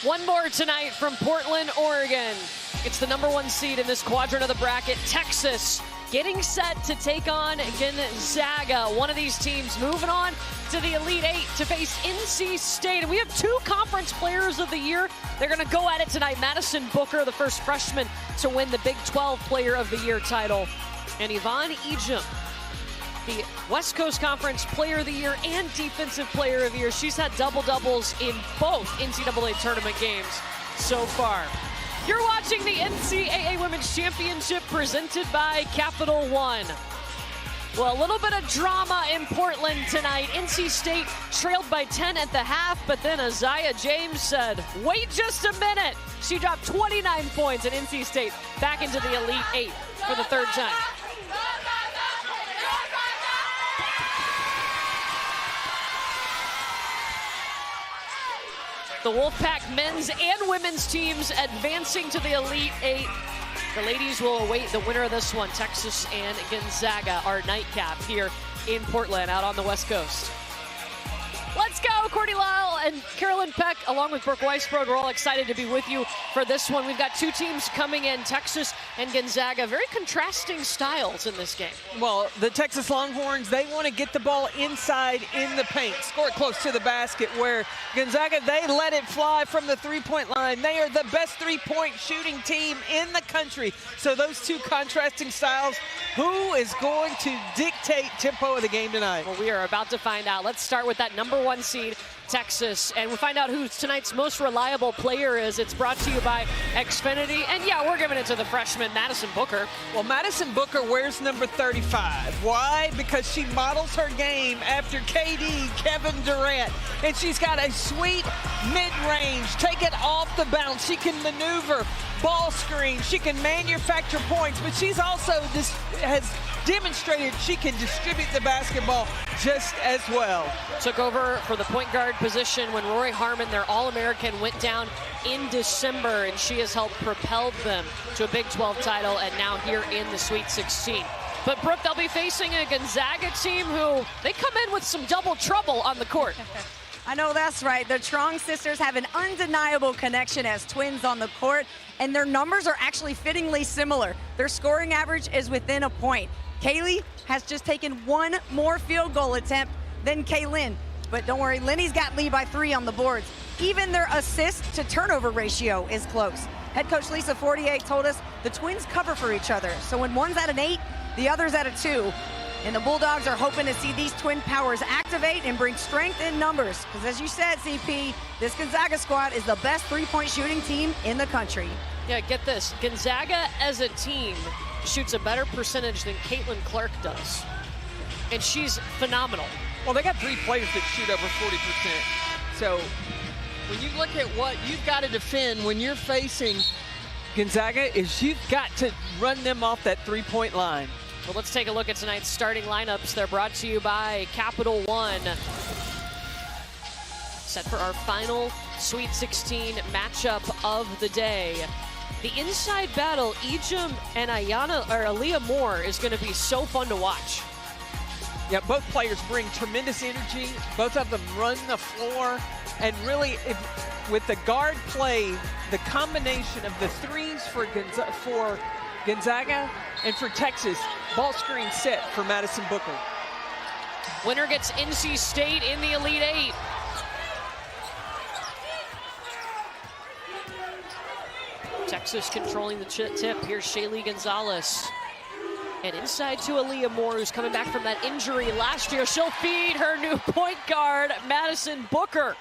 One more tonight from Portland, Oregon. It's the #1 seed in this quadrant of the bracket, Texas, getting set to take on Gonzaga. One of these teams moving on to the Elite Eight to face NC State. And we have 2 conference players of the year. They're going to go at it tonight. Madison Booker, the first freshman to win the Big 12 Player of the Year title. And Yvonne Ejim, the West Coast Conference Player of the Year and Defensive Player of the Year. She's had double-doubles in both NCAA tournament games so far. You're watching the NCAA Women's Championship presented by Capital One. Well, a little bit of drama in Portland tonight. NC State trailed by 10 at the half, but then Isaiah James said, wait just a minute. She dropped 29 points, and NC State back into the Elite Eight for the 3rd time. The Wolfpack men's and women's teams advancing to the Elite Eight. The ladies will await the winner of this one, Texas and Gonzaga, our nightcap here in Portland, out on the West Coast. Let's go, Courtney Lyle and Carolyn Peck, along with Brooke Weisbrod. We're all excited to be with you for this one. We've got 2 teams coming in, Texas and Gonzaga. Very contrasting styles in this game. Well, the Texas Longhorns, they want to get the ball inside in the paint, score it close to the basket, where Gonzaga, they let it fly from the 3-point line. They are the best 3-point shooting team in the country. So those 2 contrasting styles, who is going to dictate tempo of the game tonight? Well, we are about to find out. Let's start with that #1 seed, Texas, and we'll find out who tonight's most reliable player is. It's brought to you by Xfinity, and yeah, we're giving it to the freshman, Madison Booker. Well, Madison Booker wears number 35. Why? Because she models her game after KD, Kevin Durant, and she's got a sweet mid-range, take it off the bounce. She can maneuver, ball screen, she can manufacture points, but she's also has demonstrated she can distribute the basketball just as well. Took over for the point guard position when Rory Harmon, their All-American, went down in December, and she has helped propel them to a Big 12 title and now here in the Sweet 16. But Brooke, they'll be facing a Gonzaga team who, they come in with some double trouble on the court. I know that's right. The Trong sisters have an undeniable connection as twins on the court, and their numbers are actually fittingly similar. Their scoring average is within a point. Kaylee has just taken 1 more field goal attempt than Kaylin. But don't worry, Lenny's got lead by 3 on the boards. Even their assist to turnover ratio is close. Head coach Lisa Fortier told us the twins cover for each other. So when one's at an 8, the other's at a 2. And the Bulldogs are hoping to see these twin powers activate and bring strength in numbers. Because as you said, CP, this Gonzaga squad is the best 3-point shooting team in the country. Yeah, get this. Gonzaga as a team shoots a better percentage than Caitlin Clark does. And she's phenomenal. Well, they got 3 players that shoot over 40%. So when you look at what you've got to defend when you're facing Gonzaga, is you've got to run them off that 3-point line. Well, let's take a look at tonight's starting lineups. They're brought to you by Capital One. Set for our final Sweet 16 matchup of the day. The inside battle, Ejim and Aaliyah Moore, is going to be so fun to watch. Yeah, both players bring tremendous energy. Both of them run the floor. And really, with the guard play, the combination of the threes for Gonzaga and for Texas, ball screen set for Madison Booker. Winner gets NC State in the Elite Eight. Texas controlling the tip. Here's Shaylee Gonzalez. And inside to Aaliyah Moore, who's coming back from that injury last year. She'll feed her new point guard, Madison Booker.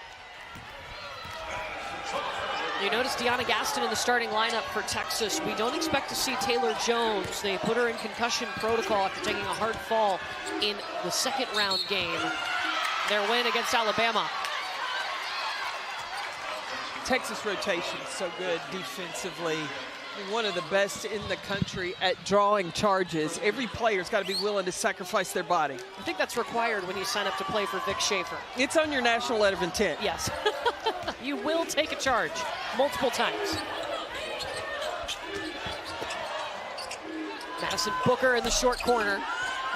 You notice Deanna Gaston in the starting lineup for Texas. We don't expect to see Taylor Jones. They put her in concussion protocol after taking a hard fall in the 2nd round game. Their win against Alabama. Texas rotation so good defensively. One of the best in the country at drawing charges. Every player's got to be willing to sacrifice their body. I think that's required when you sign up to play for Vic Schaefer. It's on your national letter of intent. Yes. You will take a charge multiple times. Madison Booker in the short corner.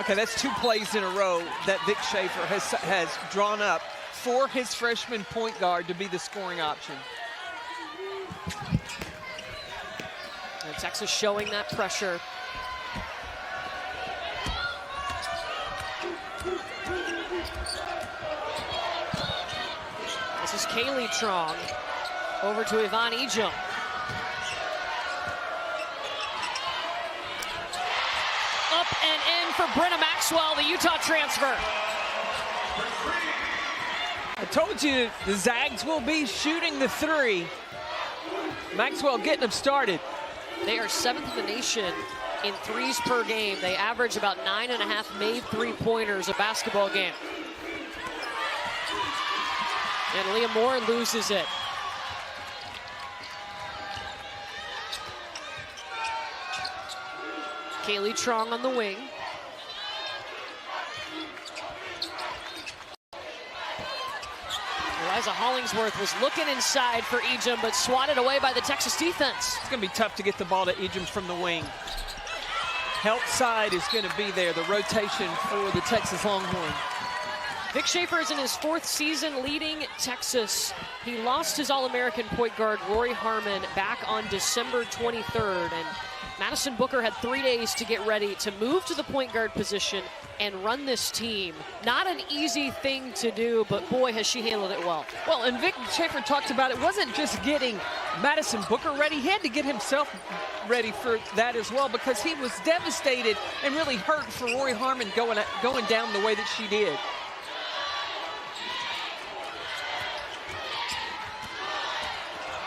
Okay, that's 2 plays in a row that Vic Schaefer has drawn up for his freshman point guard to be the scoring option. And Texas showing that pressure. This is Kaylee Trong over to Yvonne Ejim. Up and in for Brenna Maxwell, the Utah transfer. I told you the Zags will be shooting the three. Maxwell getting them started. They are 7th in the nation in threes per game. They average about 9.5 made three-pointers a basketball game. And Leah Moore loses it. Kaylee Trong on the wing. Eliza Hollingsworth was looking inside for Ejim, but swatted away by the Texas defense. It's going to be tough to get the ball to Ejim from the wing. Help side is going to be there, the rotation for the Texas Longhorns. Vic Schaefer is in his 4th season leading Texas. He lost his All-American point guard, Rory Harmon, back on December 23rd. And Madison Booker had 3 days to get ready to move to the point guard position and run this team. Not an easy thing to do, but boy, has she handled it well. Well, and Vic Schaefer talked about it wasn't just getting Madison Booker ready. He had to get himself ready for that as well, because he was devastated and really hurt for Rory Harmon going down the way that she did.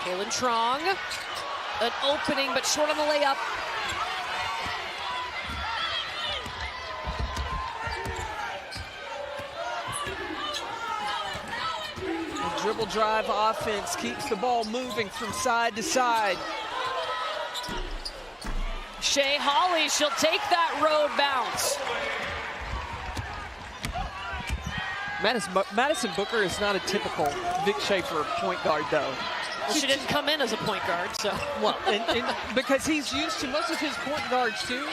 Kaylin Trong, an opening, but short on the layup. The dribble drive offense keeps the ball moving from side to side. Shea Holly, she'll take that road bounce. Madison Booker is not a typical Vic Schaefer point guard, though. Well, she didn't come in as a point guard, so. Well, and because he's used to, most of his point guards, too,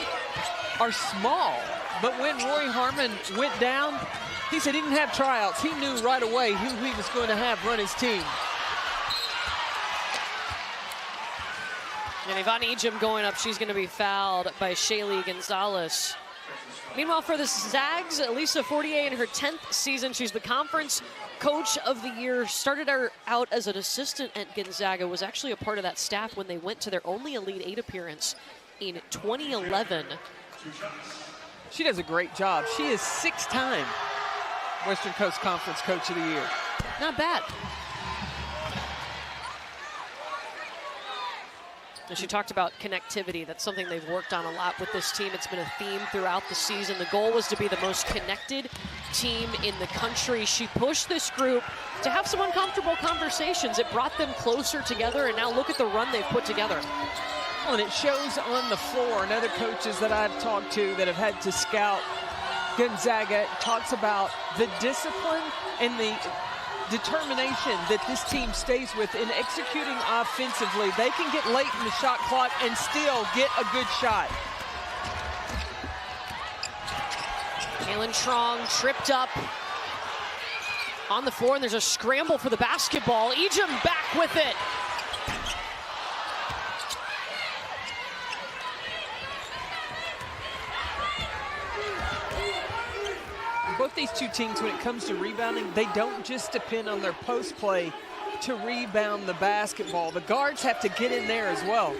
are small. But when Rory Harmon went down, he said he didn't have tryouts. He knew right away who he was going to have run his team. And Yvonne Ejim going up, she's going to be fouled by Shaylee Gonzalez. Meanwhile, for the Zags, Lisa Fortier in her 10th season. She's the conference coach of the year. Started her out as an assistant at Gonzaga. Was actually a part of that staff when they went to their only Elite Eight appearance in 2011. She does a great job. She is 6-time Western Coast Conference Coach of the Year. Not bad. And she talked about connectivity. That's something they've worked on a lot with this team. It's been a theme throughout the season. The goal was to be the most connected team in the country. She pushed this group to have some uncomfortable conversations. It brought them closer together, and now look at the run they've put together. Well, and it shows on the floor, and other coaches that I've talked to that have had to scout Gonzaga talks about the discipline and the determination that this team stays with in executing offensively. They can get late in the shot clock and still get a good shot. Kaylin Trong tripped up on the floor, and there's a scramble for the basketball. Ejim back with it. Both these two teams, when it comes to rebounding, they don't just depend on their post play to rebound the basketball. The guards have to get in there as well.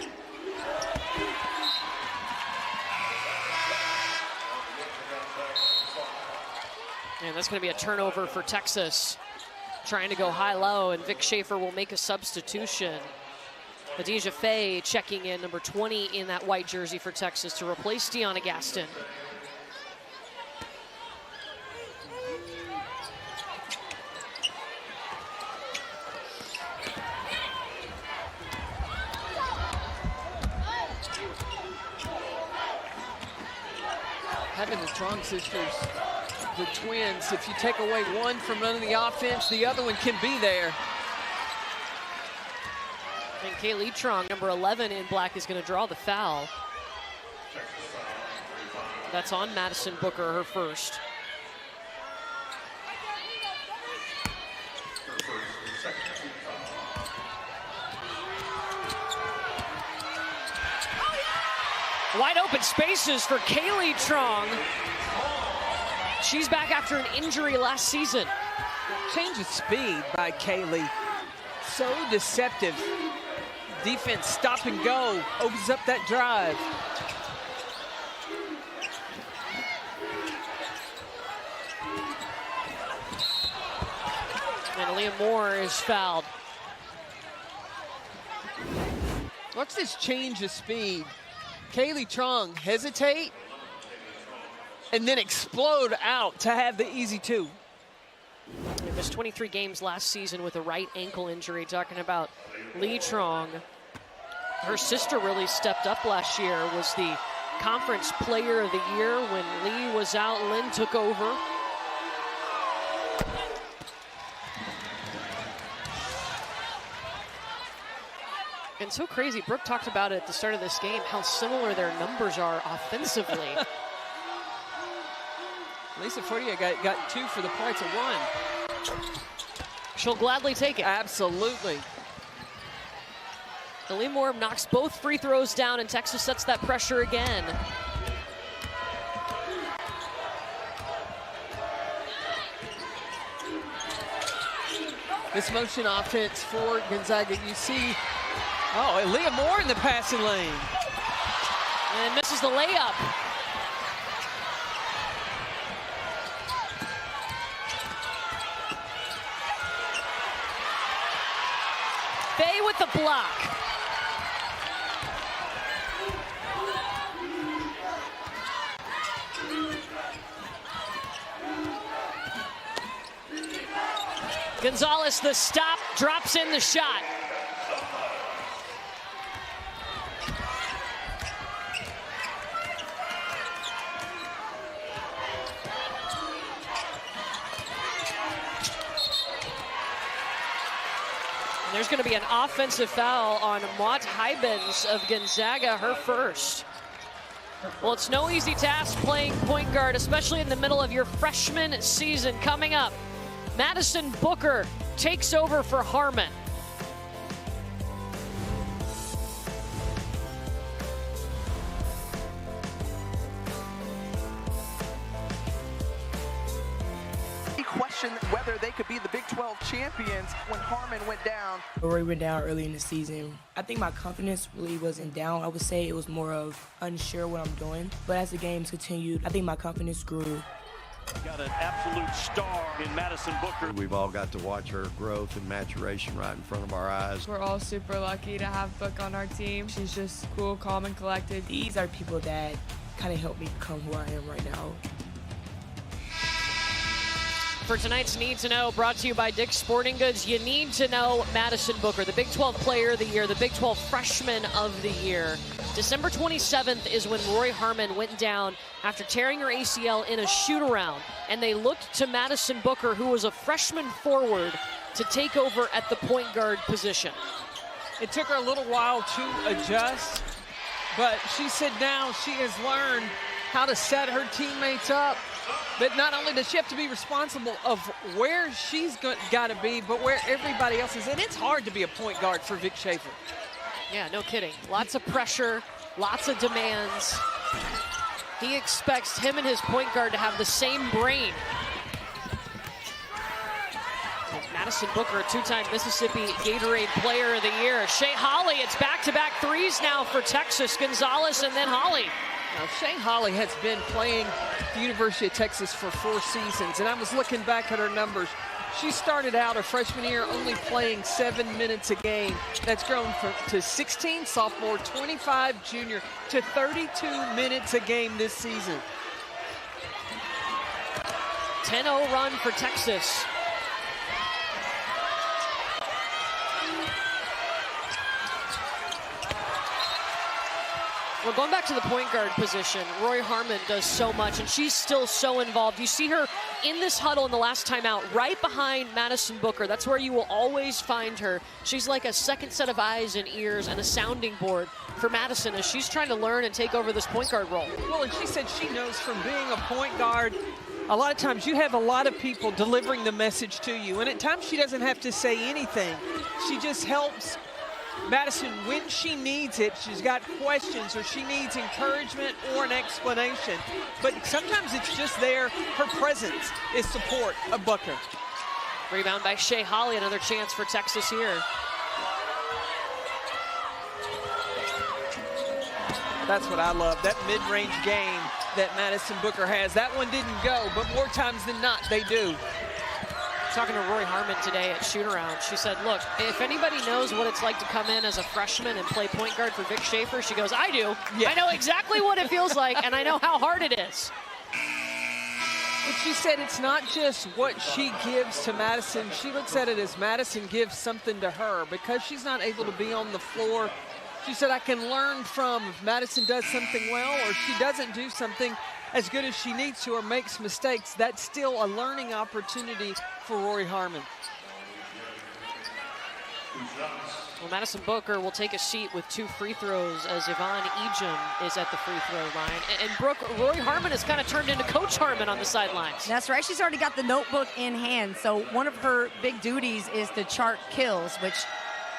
And that's going to be a turnover for Texas. Trying to go high-low, and Vic Schaefer will make a substitution. Khadijah Faye checking in, number 20 in that white jersey for Texas, to replace Deanna Gaston. Having the Strong sisters, the twins, if you take away one from running the offense, the other one can be there. And Kaylee Trong, number 11 in black, is going to draw the foul. That's on Madison Booker, her first. Wide open spaces for Kaylee Trong. She's back after an injury last season. Change of speed by Kaylee. So deceptive. Defense stop and go. Opens up that drive. And Aaliyah Moore is fouled. Watch this change of speed. Kaylee Trong hesitate and then explode out to have the easy two. He missed 23 games last season with a right ankle injury. Talking about Lee Trong. Her sister really stepped up last year, was the conference player of the year. When Lee was out, Lynn took over. And so crazy, Brooke talked about it at the start of this game, how similar their numbers are offensively. Lisa Fortier got 2 for the points of 1. She'll gladly take it. Absolutely. Lee Moore knocks both free throws down, and Texas sets that pressure again. This motion offense for Gonzaga, you see, oh, Aaliyah Moore in the passing lane. And misses the layup. Bay with the block. Gonzalez, the stop, drops in the shot. There's going to be an offensive foul on Mott Hybens of Gonzaga, her first. Well, it's no easy task playing point guard, especially in the middle of your freshman season. Coming up, Madison Booker takes over for Harmon. Question whether they could be the Big 12 champions when Harmon went down. Rory went down early in the season. I think my confidence really wasn't down. I would say it was more of unsure what I'm doing. But as the games continued, I think my confidence grew. Got an absolute star in Madison Booker. We've all got to watch her growth and maturation right in front of our eyes. We're all super lucky to have Book on our team. She's just cool, calm, and collected. These are people that kind of helped me become who I am right now. For tonight's Need to Know, brought to you by Dick's Sporting Goods, you need to know Madison Booker, the Big 12 Player of the Year, the Big 12 Freshman of the Year. December 27th is when Rory Harmon went down after tearing her ACL in a shoot-around, and they looked to Madison Booker, who was a freshman forward, to take over at the point guard position. It took her a little while to adjust, but she said now she has learned how to set her teammates up. But not only does she have to be responsible of where she's got to be, but where everybody else is. And it's hard to be a point guard for Vic Schaefer. Yeah, no kidding. Lots of pressure, lots of demands. He expects him and his point guard to have the same brain. Madison Booker, two-time Mississippi Gatorade Player of the Year. Shea Holley, it's back-to-back threes now for Texas. Gonzalez and then Holley. Now, Shea Holley has been playing at the University of Texas for 4 seasons, and I was looking back at her numbers. She started out her freshman year only playing 7 minutes a game. That's grown to 16 sophomore, 25 junior, to 32 minutes a game this season. 10-0 run for Texas. Well, going back to the point guard position, Rory Harmon does so much, and she's still so involved. You see her in this huddle in the last timeout, right behind Madison Booker. That's where you will always find her. She's like a second set of eyes and ears and a sounding board for Madison as she's trying to learn and take over this point guard role. Well, and she said she knows from being a point guard, a lot of times you have a lot of people delivering the message to you, and at times she doesn't have to say anything. She just helps Madison, when she needs it, she's got questions or she needs encouragement or an explanation. But sometimes it's just there. Her presence is support of Booker. Rebound by Shea Holly, another chance for Texas here. That's what I love, that mid-range game that Madison Booker has. That one didn't go, but more times than not, they do. Talking to Rory Harmon today at shoot-around, she said, look, if anybody knows what it's like to come in as a freshman and play point guard for Vic Schaefer, she goes, I do. Yeah. I know exactly what it feels like, and I know how hard it is. But she said it's not just what she gives to Madison. She looks at it as Madison gives something to her. Because she's not able to be on the floor, she said, I can learn from if Madison does something well or she doesn't do something as good as she needs to or makes mistakes. That's still a learning opportunity for Rory Harmon. Well, Madison Booker will take a seat with 2 free throws as Yvonne Ejim is at the free throw line. And Rory Harmon has kind of turned into Coach Harmon on the sidelines. That's right. She's already got the notebook in hand. So one of her big duties is to chart kills, which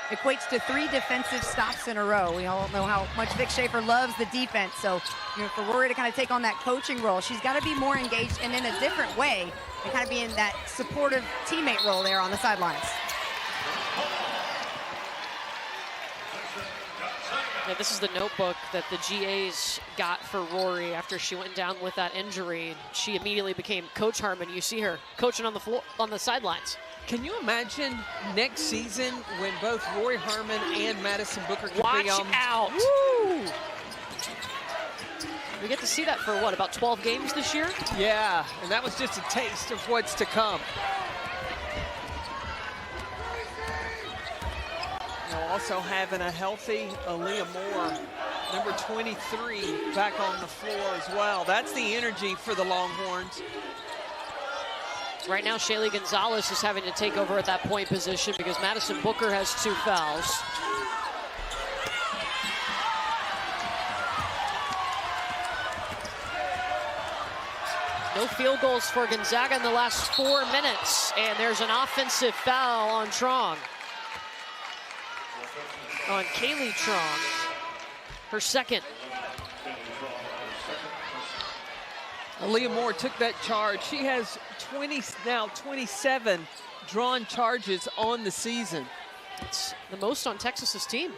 equates to 3 defensive stops in a row. We all know how much Vic Schaefer loves the defense. So, for Rory to kind of take on that coaching role, she's got to be more engaged and in a different way and kind of be in that supportive teammate role there on the sidelines. Yeah, this is the notebook that the GAs got for Rory after she went down with that injury. She immediately became Coach Harmon. You see her coaching on the floor, on the sidelines. Can you imagine next season when both Rory Harmon and Madison Booker can Watch be on? out. Woo! We get to see that for what, about 12 games this year? Yeah, and that was just a taste of what's to come. Now also having a healthy Aaliyah Moore, number 23, back on the floor as well. That's the energy for the Longhorns. Right now, Shaylee Gonzalez is having to take over at that point position because Madison Booker has 2 fouls. No field goals for Gonzaga in the last 4 minutes, and there's an offensive foul on Trong. On Kaylee Trong, her second. Aaliyah Moore took that charge. She has 27 drawn charges on the season. It's the most on Texas's team.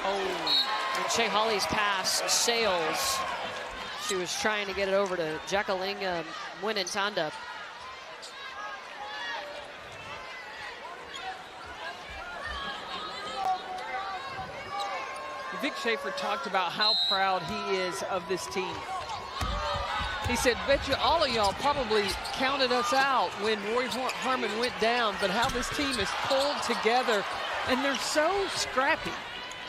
Oh, and Shea Holly's pass sails. She was trying to get it over to Jacqueline Mwinintanda. Vic Schaefer talked about how proud he is of this team. He said, bet you all of y'all probably counted us out when Rory Harmon went down, but how this team is pulled together, and they're so scrappy.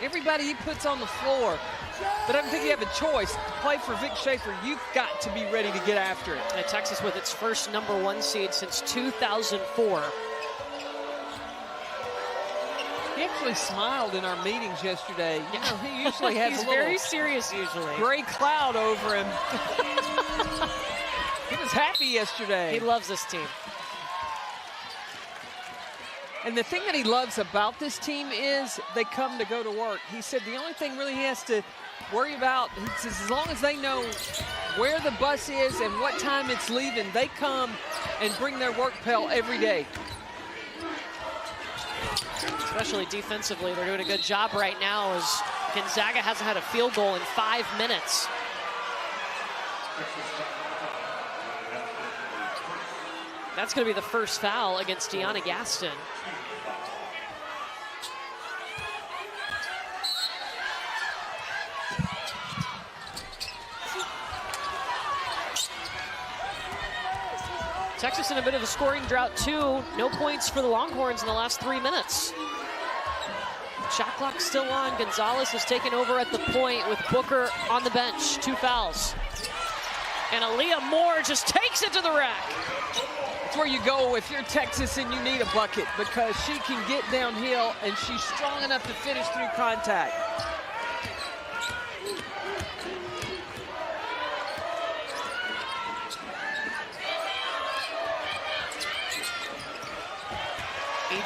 Everybody he puts on the floor. But I don't think you have a choice. To play for Vic Schaefer, you've got to be ready to get after it. And Texas with its first #1 seed since 2004. He actually smiled in our meetings yesterday. You know, he usually has He's a little very serious usually. gray cloud over him. He was happy yesterday. He loves this team. And the thing that he loves about this team is they come to go to work. He said the only thing really he has to worry about, he says, as long as they know where the bus is and what time it's leaving, they come and bring their work pail every day. Especially defensively, they're doing a good job right now as Gonzaga hasn't had a field goal in 5 minutes. That's going to be the first foul against Deanna Gaston. Texas in a bit of a scoring drought too. No points for the Longhorns in the last 3 minutes. Shot clock still on. Gonzalez has taken over at the point with Booker on the bench. 2 fouls. And Aaliyah Moore just takes it to the rack. That's where you go if you're Texas and you need a bucket, because she can get downhill and she's strong enough to finish through contact.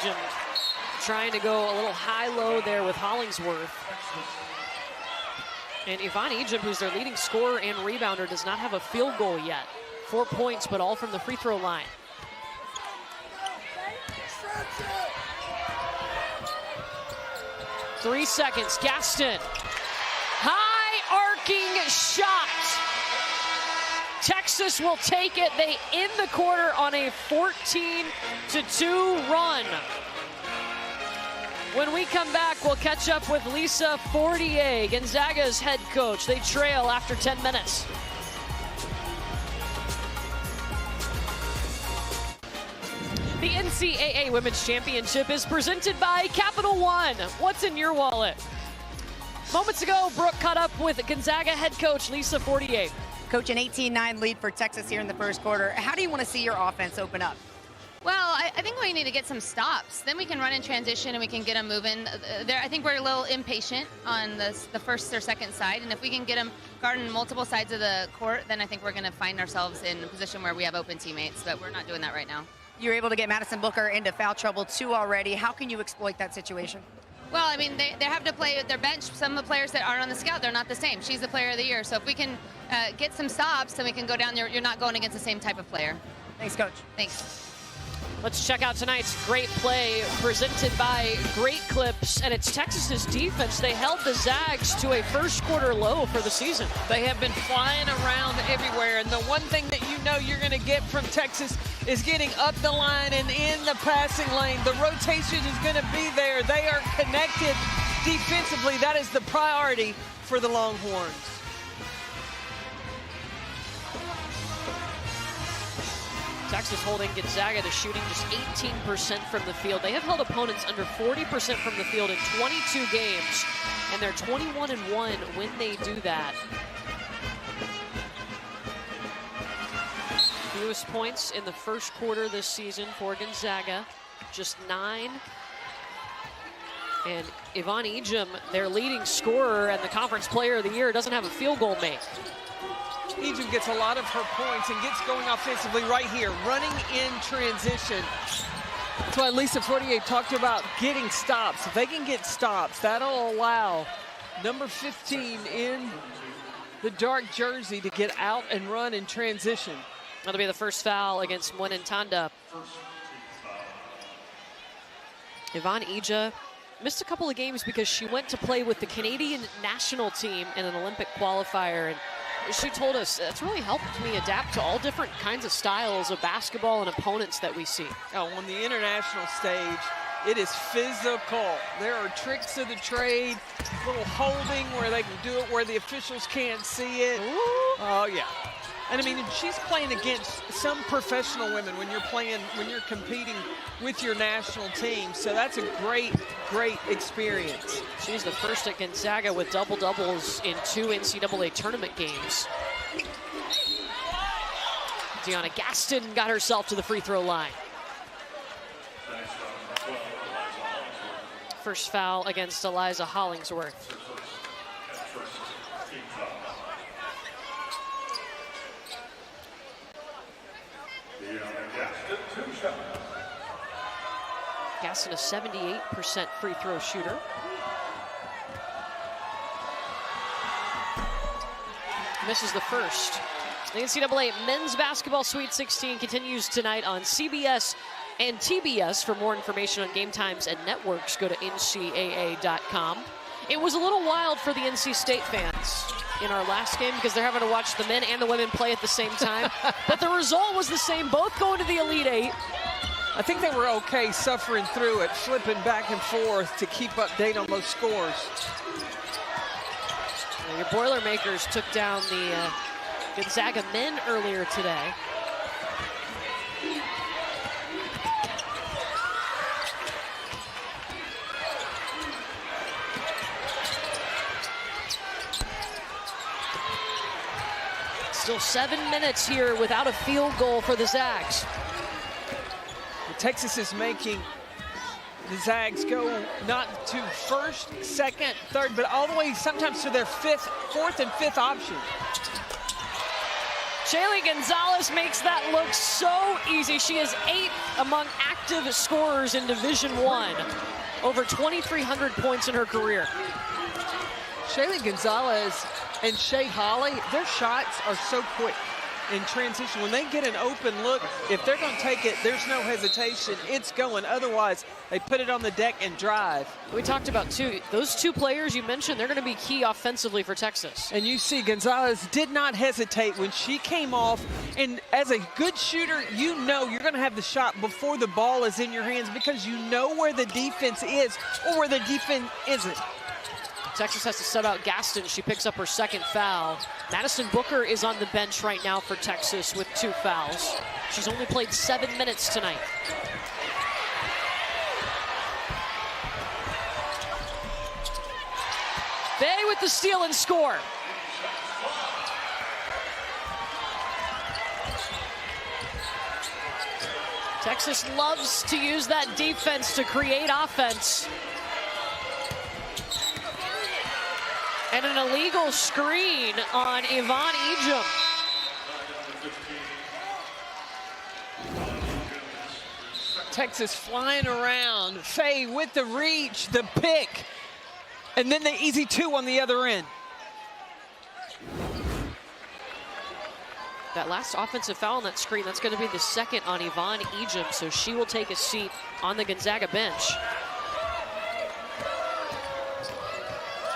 Ejim trying to go a little high-low there with Hollingsworth. And Yvonne Ejim, who's their leading scorer and rebounder, does not have a field goal yet. 4 points, but all from the free throw line. Three seconds, Gaston. High arcing shot. Texas will take it. They end the quarter on a 14-2 run. When we come back, we'll catch up with Lisa Fortier, Gonzaga's head coach. They trail after 10 minutes. The NCAA Women's Championship is presented by Capital One. What's in your wallet? Moments ago, Brooke caught up with Gonzaga head coach Lisa Fortier. Coach, an 18-9 lead for Texas here in the first quarter. How do you want to see your offense open up? Well, I think we need to get some stops. Then we can run in transition and we can get them moving. I think we're a little impatient on the first or second side, and if we can get them guarding multiple sides of the court, then I think we're going to find ourselves in a position where we have open teammates, but we're not doing that right now. You were able to get Madison Booker into foul trouble 2 already. How can you exploit that situation? Well, I mean, they have to play with their bench. Some of the players that aren't on the scout, they're not the same. She's the player of the year. So if we can get some stops, then we can go down there. You're not going against the same type of player. Thanks, Coach. Thanks. Let's check out tonight's great play presented by Great Clips, and it's Texas's defense. They held the Zags to a first quarter low for the season. They have been flying around everywhere, and the one thing that you know you're going to get from Texas is getting up the line and in the passing lane. The rotation is going to be there. They are connected defensively. That is the priority for the Longhorns. Texas holding Gonzaga to shooting just 18% from the field. They have held opponents under 40% from the field in 22 games, and they're 21-1 when they do that. Fewest points in the first quarter this season for Gonzaga, just 9. And Yvonne Ejim, their leading scorer and the conference player of the year, doesn't have a field goal make. Ejim gets a lot of her points and gets going offensively right here, running in transition. That's why Lisa Fortier talked about getting stops. If they can get stops, that'll allow number 15 in the dark jersey to get out and run in transition. That'll be the first foul against Mwenentanda. Yvonne Ejim missed a couple of games because she went to play with the Canadian national team in an Olympic qualifier, and she told us it's really helped me adapt to all different kinds of styles of basketball and opponents that we see. Oh, on the international stage, it is physical. There are tricks of the trade, little holding where they can do it where the officials can't see it. Ooh. Oh, yeah. And I mean, she's playing against some professional women when you're competing with your national team. So that's a great, great experience. She's the first at Gonzaga with double-doubles in 2 NCAA tournament games. Deanna Gaston got herself to the free throw line. First foul against Eliza Hollingsworth. Gaston, a 78% free throw shooter. Misses the first. The NCAA Men's Basketball Sweet 16 continues tonight on CBS and TBS. For more information on game times and networks, go to ncaa.com. It was a little wild for the NC State fans in our last game because they're having to watch the men and the women play at the same time. But the result was the same, both going to the Elite Eight. I think they were okay suffering through it, flipping back and forth to keep update on those scores. Well, your Boilermakers took down the Gonzaga men earlier today. Still 7 minutes here without a field goal for the Zags. Texas is making the Zags go not to first, second, third, but all the way sometimes to their fourth and fifth option. Shaylee Gonzalez makes that look so easy. She is 8th among active active scorers in Division I. Over 2,300 points in her career. Shaylee Gonzalez and Shay Holly, their shots are so quick in transition. When they get an open look, if they're going to take it, there's no hesitation. It's going. Otherwise, they put it on the deck and drive. We talked about those two players you mentioned, they're going to be key offensively for Texas. And you see Gonzalez did not hesitate when she came off. And as a good shooter, you know you're going to have the shot before the ball is in your hands because you know where the defense is or where the defense isn't. Texas has to sub out Gaston. She picks up her second foul. Madison Booker is on the bench right now for Texas with 2 fouls. She's only played 7 minutes tonight. Bay with the steal and score. Texas loves to use that defense to create offense. And an illegal screen on Yvonne Ejim. Texas flying around. Faye with the reach, the pick, and then the easy 2 on the other end. That last offensive foul on that screen, that's going to be the second on Yvonne Ejim, so she will take a seat on the Gonzaga bench.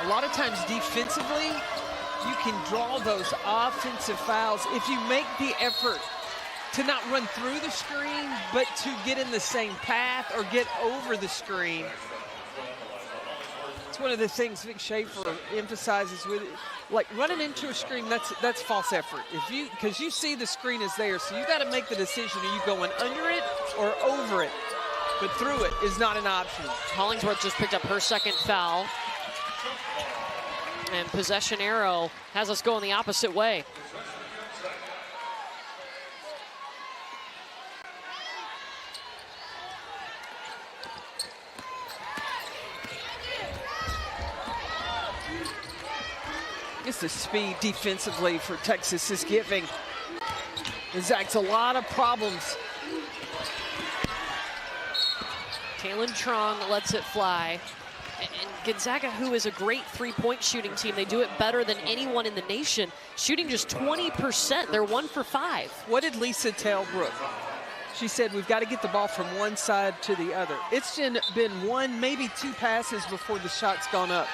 A lot of times defensively, you can draw those offensive fouls if you make the effort to not run through the screen, but to get in the same path or get over the screen. It's one of the things Vic Schaefer emphasizes with it. Like running into a screen, that's false effort. Because you see the screen is there, so you got to make the decision: are you going under it or over it? But through it is not an option. Hollingsworth just picked up her second foul. And possession arrow has us going the opposite way. It's the speed defensively for Texas is giving Zach's a lot of problems. Kaylin Trong lets it fly. And Gonzaga, who is a great three-point shooting team, they do it better than anyone in the nation, shooting just 20%. They're 1 for 5. What did Lisa tell Brooke? She said, we've got to get the ball from one side to the other. It's been 1, maybe 2 passes before the shot's gone up.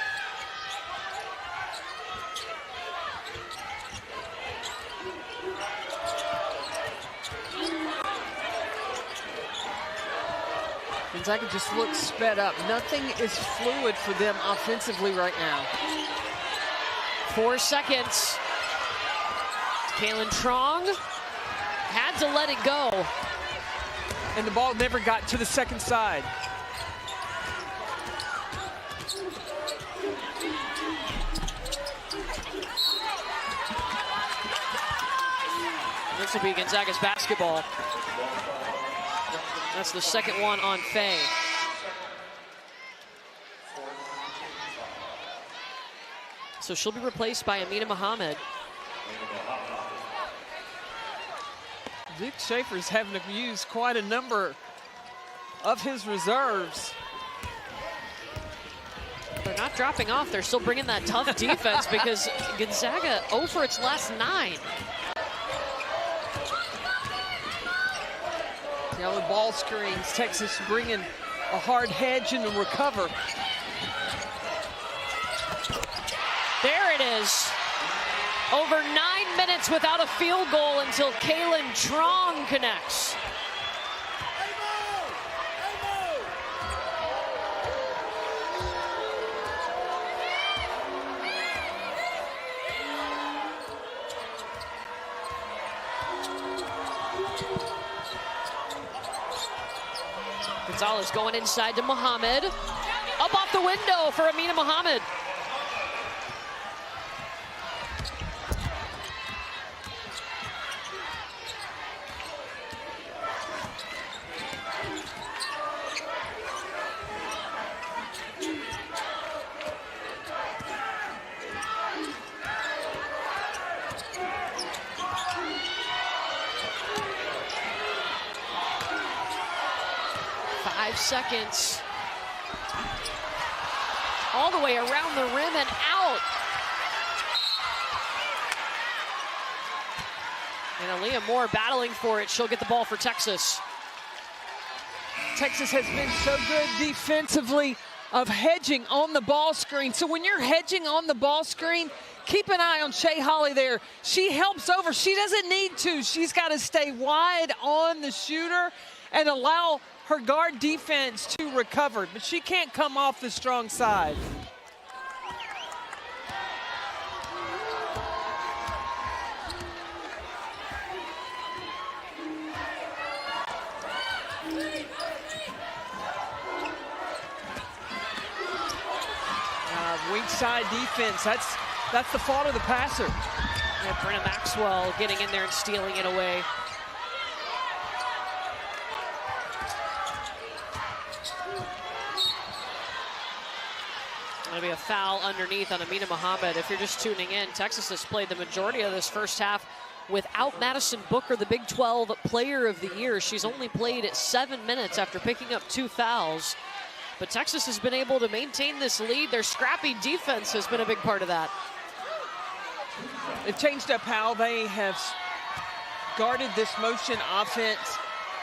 Gonzaga just looks sped up. Nothing is fluid for them offensively right now. 4 seconds. Kaylin Trong had to let it go. And the ball never got to the second side. This will be Gonzaga's basketball. That's the second one on Faye. So she'll be replaced by Amina Muhammad. Vic Schaefer's having to use quite a number of his reserves. They're not dropping off. They're still bringing that tough defense because Gonzaga 0 for its last 9. Now the ball screens, Texas bringing a hard hedge and a recover. There it is. Over 9 minutes without a field goal until Kaylin Trong connects. Gonzalez going inside to Muhammad. Up off the window for Amina Muhammad. 5 seconds. All the way around the rim and out. And Aaliyah Moore battling for it. She'll get the ball for Texas. Texas has been so good defensively of hedging on the ball screen. So when you're hedging on the ball screen, keep an eye on Shea Holly there. She helps over. She doesn't need to. She's got to stay wide on the shooter and allow her guard defense to recover. But she can't come off the strong side. Weak side defense. That's the fault of the passer. Yeah, Brenna Maxwell getting in there and stealing it away. Going to be a foul underneath on Amina Muhammad. If you're just tuning in, Texas has played the majority of this first half without Madison Booker, the Big 12 Player of the Year. She's only played 7 minutes after picking up 2 fouls. But Texas has been able to maintain this lead. Their scrappy defense has been a big part of that. They've changed up how they have guarded this motion offense.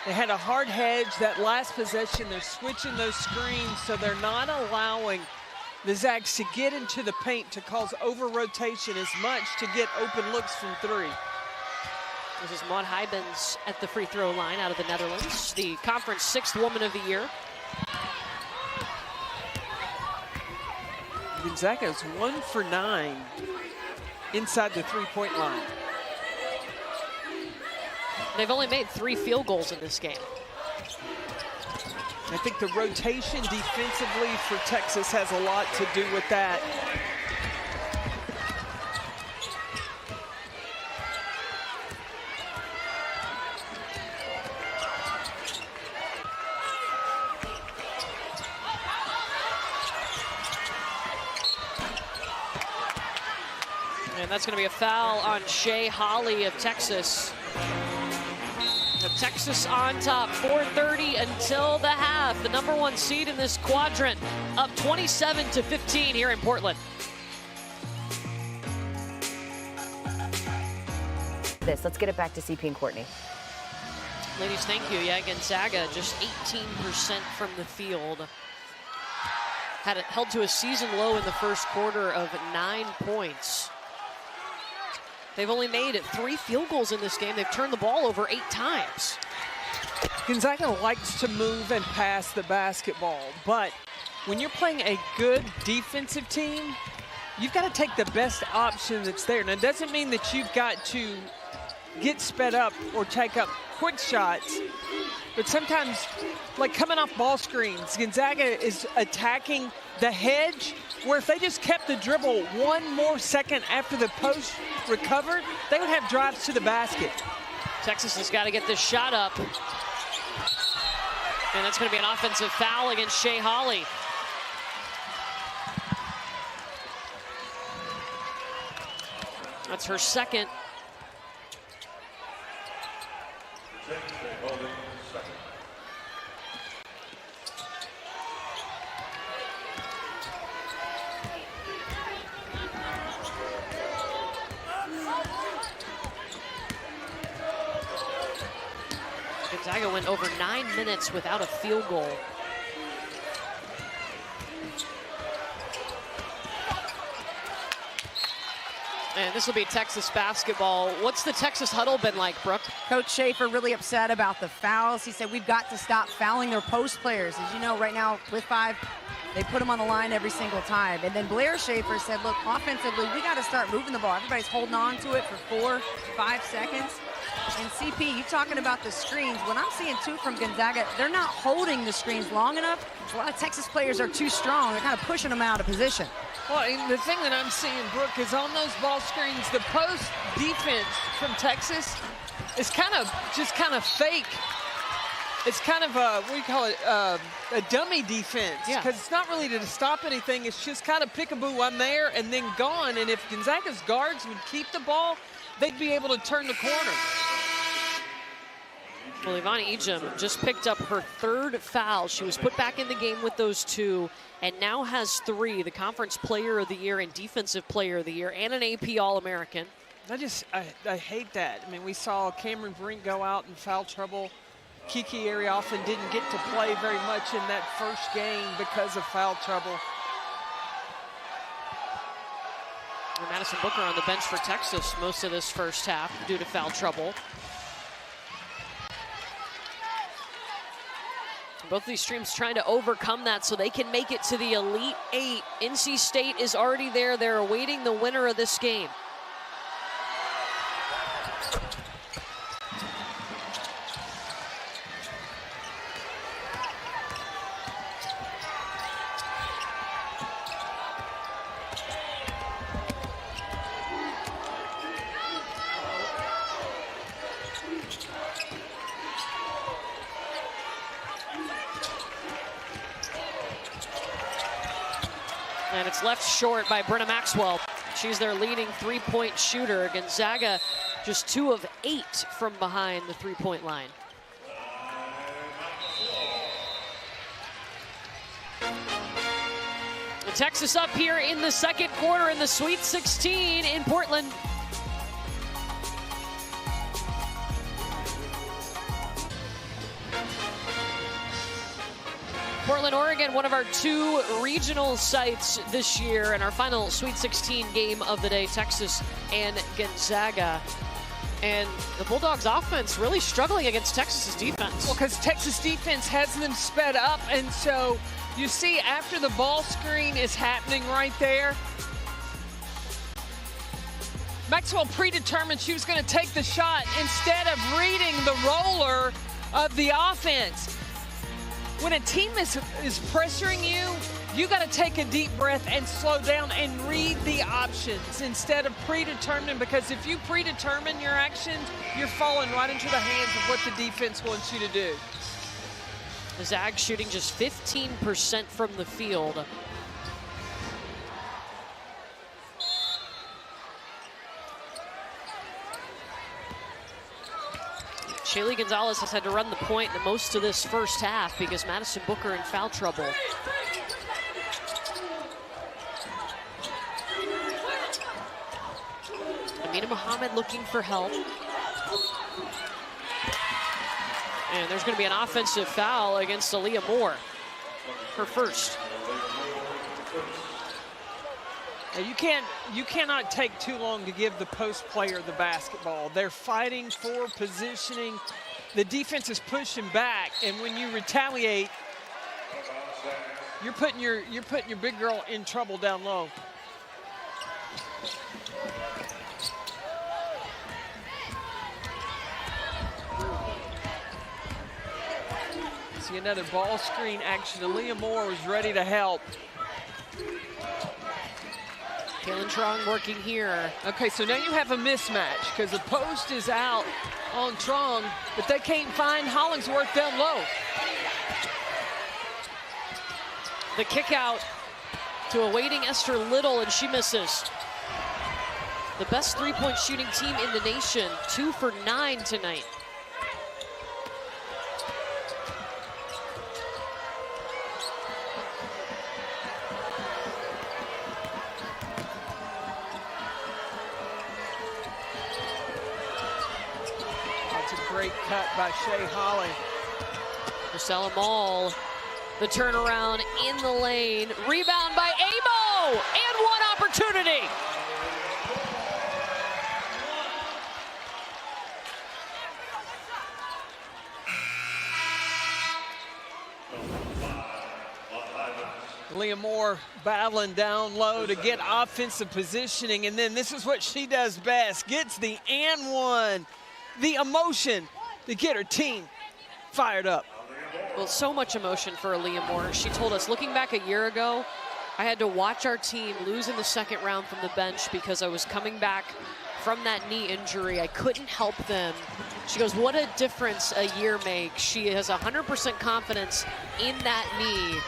They had a hard hedge that last possession. They're switching those screens, so they're not allowing the Zags to get into the paint to cause over-rotation as much to get open looks from 3. This is Maud Huijbens at the free throw line out of the Netherlands, the conference 6th Woman of the Year. Gonzaga is 1 for 9 inside the 3-point line. They've only made 3 field goals in this game. I think the rotation defensively for Texas has a lot to do with that. And that's going to be a foul on Shea Holly of Texas. Texas on top, 4:30 until the half. The #1 seed in this quadrant, up 27-15 here in Portland. Let's get it back to CP and Courtney. Ladies, thank you. Yeah, Gonzaga just 18% from the field. Had it held to a season low in the first quarter of 9 points. They've only made 3 field goals in this game. They've turned the ball over 8 times. Gonzaga likes to move and pass the basketball, but when you're playing a good defensive team, you've got to take the best option that's there. Now, it doesn't mean that you've got to get sped up or take up quick shots, but sometimes, like coming off ball screens, Gonzaga is attacking the hedge, where if they just kept the dribble 1 more second after the post recovered, they would have drives to the basket. Texas has got to get this shot up. And that's going to be an offensive foul against Shea Holly. That's her second. Gonzaga went over 9 minutes without a field goal. And this will be Texas basketball. What's the Texas huddle been like, Brooke? Coach Schaefer really upset about the fouls. He said, we've got to stop fouling their post players. As you know, right now, with 5, they put them on the line every single time. And then Blair Schaefer said, look, offensively, we got to start moving the ball. Everybody's holding on to it for 4, 5 seconds. And CP, you talking about the screens. When I'm seeing 2 from Gonzaga, they're not holding the screens long enough. A lot of Texas players are too strong. They're kind of pushing them out of position. Well, and the thing that I'm seeing, Brooke, is on those ball screens, the post defense from Texas is kind of fake. It's kind of a, what do you call it, a dummy defense. Yeah. Because it's not really to stop anything. It's just kind of peekaboo, I'm there, and then gone. And if Gonzaga's guards would keep the ball, they'd be able to turn the corner. Well, Yvonne Ejim just picked up her 3rd foul. She was put back in the game with those 2 and now has 3, the Conference Player of the Year and Defensive Player of the Year and an AP All-American. I hate that. I mean, we saw Cameron Brink go out in foul trouble. Kiki Arioffen didn't get to play very much in that first game because of foul trouble. And Madison Booker on the bench for Texas most of this first half due to foul trouble. Both of these teams trying to overcome that so they can make it to the Elite 8. NC State is already there. They're awaiting the winner of this game. And it's left short by Brenna Maxwell. She's their leading 3-point shooter. Gonzaga just 2 of 8 from behind the 3-point line. And Texas up here in the second quarter in the Sweet 16 in Portland. Portland, Oregon, one of our 2 regional sites this year, and our final Sweet 16 game of the day, Texas and Gonzaga. And the Bulldogs offense really struggling against Texas's defense. Well, because Texas defense has them sped up, and so you see after the ball screen is happening right there, Maxwell predetermined she was going to take the shot instead of reading the roller of the offense. When a team is pressuring you, you got to take a deep breath and slow down and read the options instead of predetermining, because if you predetermine your actions, you're falling right into the hands of what the defense wants you to do. The Zags shooting just 15% from the field. Shaylee Gonzalez has had to run the point the most of this first half because Madison Booker in foul trouble. Amina Muhammad looking for help. And there's going to be an offensive foul against Aaliyah Moore, her first. Now you cannot take too long to give the post player the basketball. They're fighting for positioning. The defense is pushing back, and when you retaliate, you're putting your big girl in trouble down low. See another ball screen action. Aaliyah Moore was ready to help. Kaylin Trong working here. Okay, so now you have a mismatch because the post is out on Trong, but they can't find Hollingsworth down low. The kick out to awaiting Esther Little, and she misses. The best three-point shooting team in the nation, 2 for 9 tonight. Great cut by Shea Holly. Marcella Mall, the turnaround in the lane. Rebound by Amo, and one opportunity. Leah Moore battling down low to get offensive positioning, and then this is what she does best. Gets the and one. The emotion to get her team fired up. Well, so much emotion for Aaliyah Moore. She told us, looking back a year ago, I had to watch our team lose in the second round from the bench because I was coming back from that knee injury. I couldn't help them. She goes, what a difference a year makes. She has 100% confidence in that knee.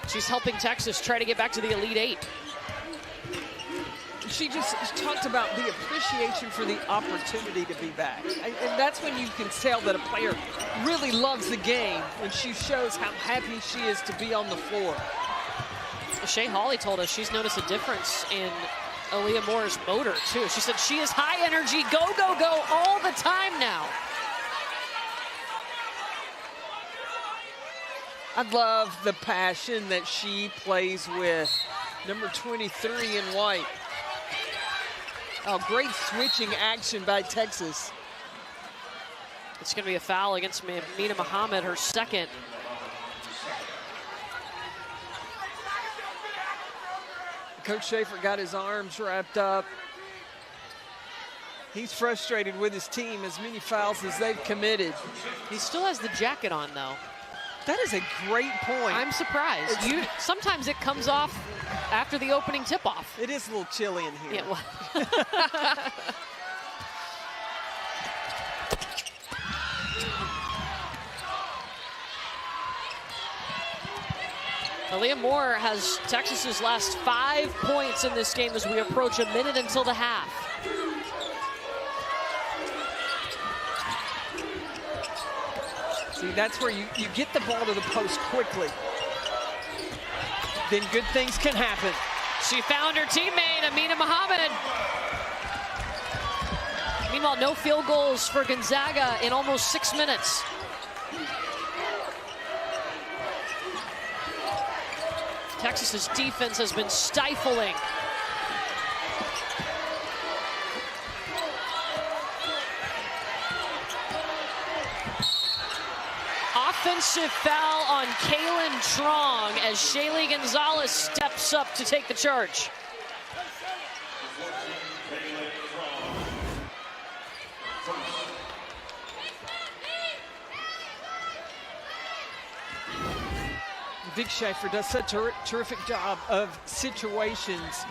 She's helping Texas try to get back to the Elite 8. She just talked about the appreciation for the opportunity to be back. And that's when you can tell that a player really loves the game, when she shows how happy she is to be on the floor. Shea Hawley told us she's noticed a difference in Aaliyah Moore's motor, too. She said she is high energy, go, go, go all the time now. I love the passion that she plays with. Number 23 in white. Oh, great switching action by Texas. It's going to be a foul against Mina Muhammad, her second. Coach Schaefer got his arms wrapped up. He's frustrated with his team, as many fouls as they've committed. He still has the jacket on, though. That is a great point. I'm surprised. Sometimes it comes off after the opening tip-off. It is a little chilly in here. Yeah, well. Aaliyah Moore has Texas's last 5 points in this game as we approach a minute until the half. See, that's where you get the ball to the post quickly. Then good things can happen. She found her teammate, Amina Muhammad. Meanwhile, no field goals for Gonzaga in almost 6 minutes. Texas's defense has been stifling. Offensive foul on Kaylin Trong as Shaylee Gonzalez steps up to take the charge. Vic Schaefer does such a terrific job of situations.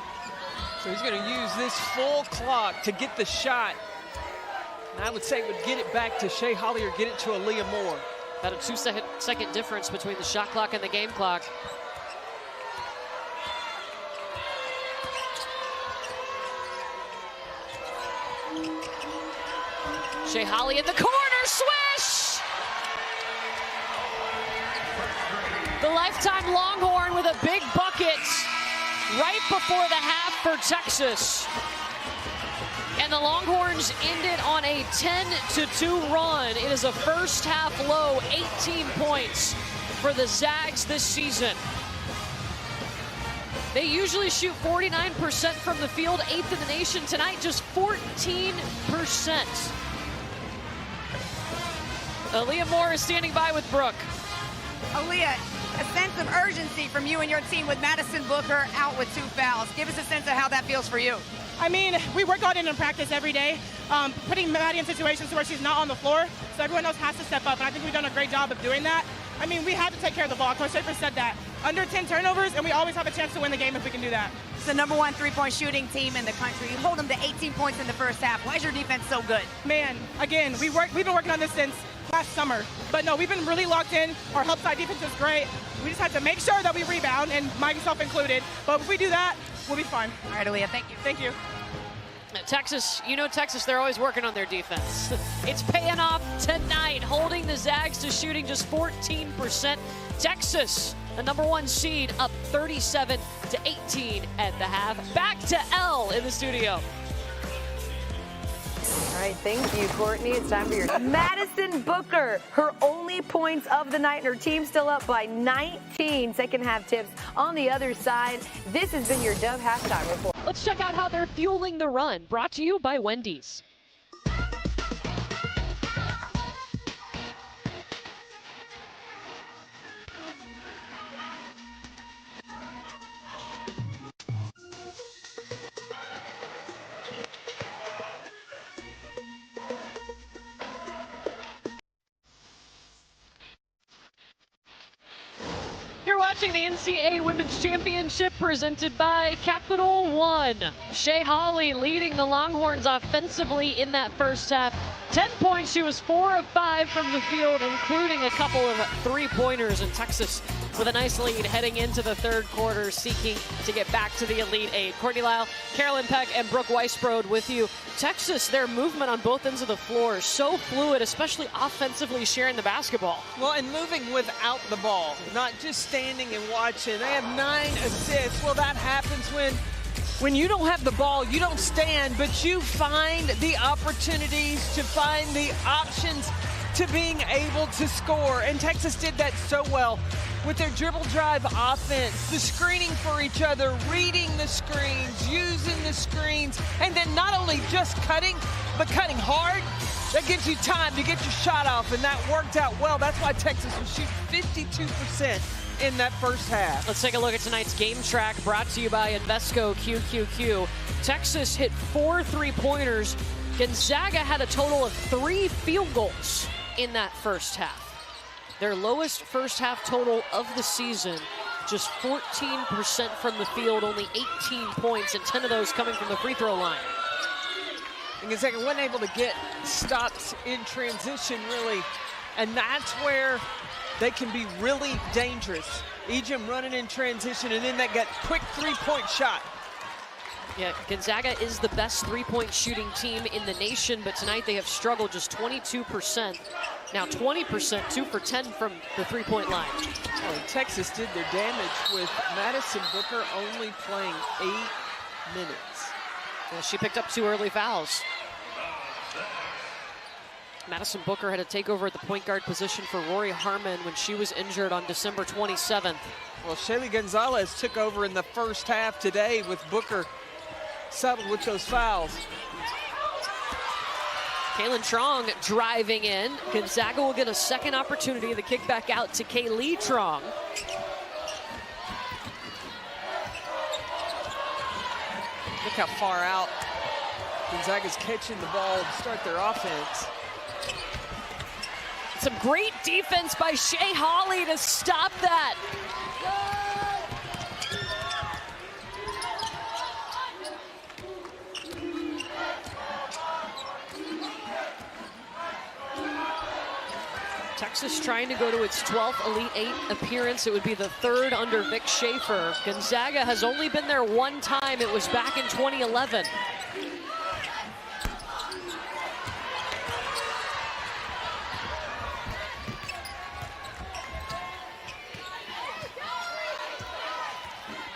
So he's going to use this full clock to get the shot. And I would say it would get it back to Shea Hawley or get it to Aaliyah Moore. About a 2-second difference between the shot clock and the game clock. Shea Hawley in the corner, swish! The lifetime Longhorn with a big bucket right before the half for Texas. And the Longhorns ended on a 10-2 run. It is a first half low, 18 points for the Zags this season. They usually shoot 49% from the field, 8th in the nation. Tonight, just 14%. Aaliyah Moore is standing by with Brooke. Aaliyah, a sense of urgency from you and your team with Madison Booker out with 2 fouls. Give us a sense of how that feels for you. I mean, we work on it in practice every day, putting Maddie in situations where she's not on the floor, so everyone else has to step up, and I think we've done a great job of doing that. I mean, we have to take care of the ball. Coach Schaefer said that. Under 10 turnovers, and we always have a chance to win the game if we can do that. It's the #1 3-point shooting team in the country. You hold them to 18 points in the first half. Why is your defense so good? Man, again, we've been working on this since last summer. But no, we've been really locked in. Our help side defense is great. We just have to make sure that we rebound, and myself included. But if we do that, we'll be fine. All right, Aaliyah, thank you. Thank you. Texas, you know Texas, they're always working on their defense. It's paying off tonight, holding the Zags to shooting just 14%. Texas, the #1 seed, up 37-18 at the half. Back to Elle in the studio. All right, thank you, Courtney. It's time for your Madison Booker, her only points of the night, and her team still up by 19. Second half tips on the other side. This has been your Dove Halftime Report. Let's check out how they're fueling the run. Brought to you by Wendy's. You're watching the NCAA Women's Championship presented by Capital One. Shea Hawley leading the Longhorns offensively in that first half. 10 points, she was 4 of 5 from the field, including a couple of 3-pointers, and Texas with a nice lead heading into the third quarter, seeking to get back to the Elite Eight. Courtney Lyle, Carolyn Peck, and Brooke Weisbrod with you. Texas, their movement on both ends of the floor is so fluid, especially offensively sharing the basketball. Well, and moving without the ball, not just standing and watching. They have 9 assists. Well, that happens when you don't have the ball, you don't stand, but you find the opportunities to find the options to being able to score. And Texas did that so well with their dribble drive offense, the screening for each other, reading the screens, using the screens, and then not only just cutting, but cutting hard. That gives you time to get your shot off, and that worked out well. That's why Texas will shoot 52% in that first half. Let's take a look at tonight's game track, brought to you by Invesco QQQ. Texas hit 4 3-pointers. Gonzaga had a total of 3 field goals in that first half. Their lowest first half total of the season, just 14% from the field, only 18 points, and 10 of those coming from the free throw line. And Gonzaga wasn't able to get stops in transition, really, and that's where they can be really dangerous. Ejim running in transition, and then that got quick 3-point shot. Yeah, Gonzaga is the best 3-point shooting team in the nation, but tonight they have struggled, just 22%. Now 20%, 2 for 10 from the 3-point line. Oh, Texas did their damage with Madison Booker only playing 8 minutes. Well, she picked up 2 early fouls. Madison Booker had to take over at the point guard position for Rory Harmon when she was injured on December 27th. Well, Shaylee Gonzalez took over in the first half today with Booker settled with those fouls. Kaylin Trong driving in. Gonzaga will get a second opportunity. The kick back out to Kaylee Trong. Look how far out Gonzaga's catching the ball to start their offense. Some great defense by Shea Holly to stop that. Texas trying to go to its 12th Elite Eight appearance. It would be the 3rd under Vic Schaefer. Gonzaga has only been there one time. It was back in 2011.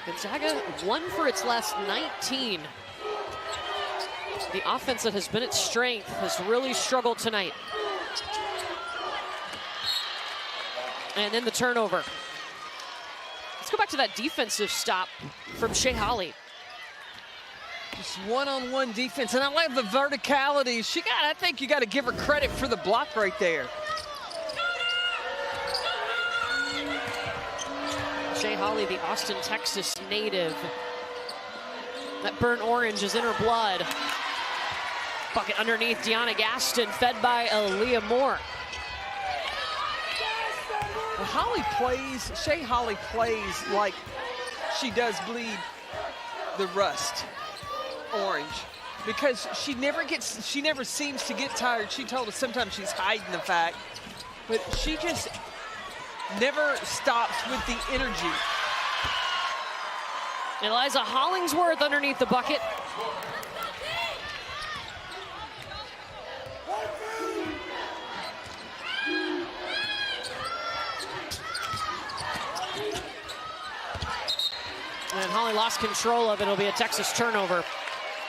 Gonzaga won for its last 19. The offense that has been its strength has really struggled tonight. And then the turnover. Let's go back to that defensive stop from Shea Holly. Just one-on-one defense, and I like the verticality. I think you got to give her credit for the block right there. Shea Holly, the Austin, Texas native. That burnt orange is in her blood. Bucket underneath Deanna Gaston, fed by Aaliyah Moore. Well, Shea Holly plays like she does bleed the rust orange, because she never seems to get tired. She told us sometimes she's hiding the fact, but she just never stops with the energy. Eliza Hollingsworth underneath the bucket. And Holly lost control of it. It'll be a Texas turnover.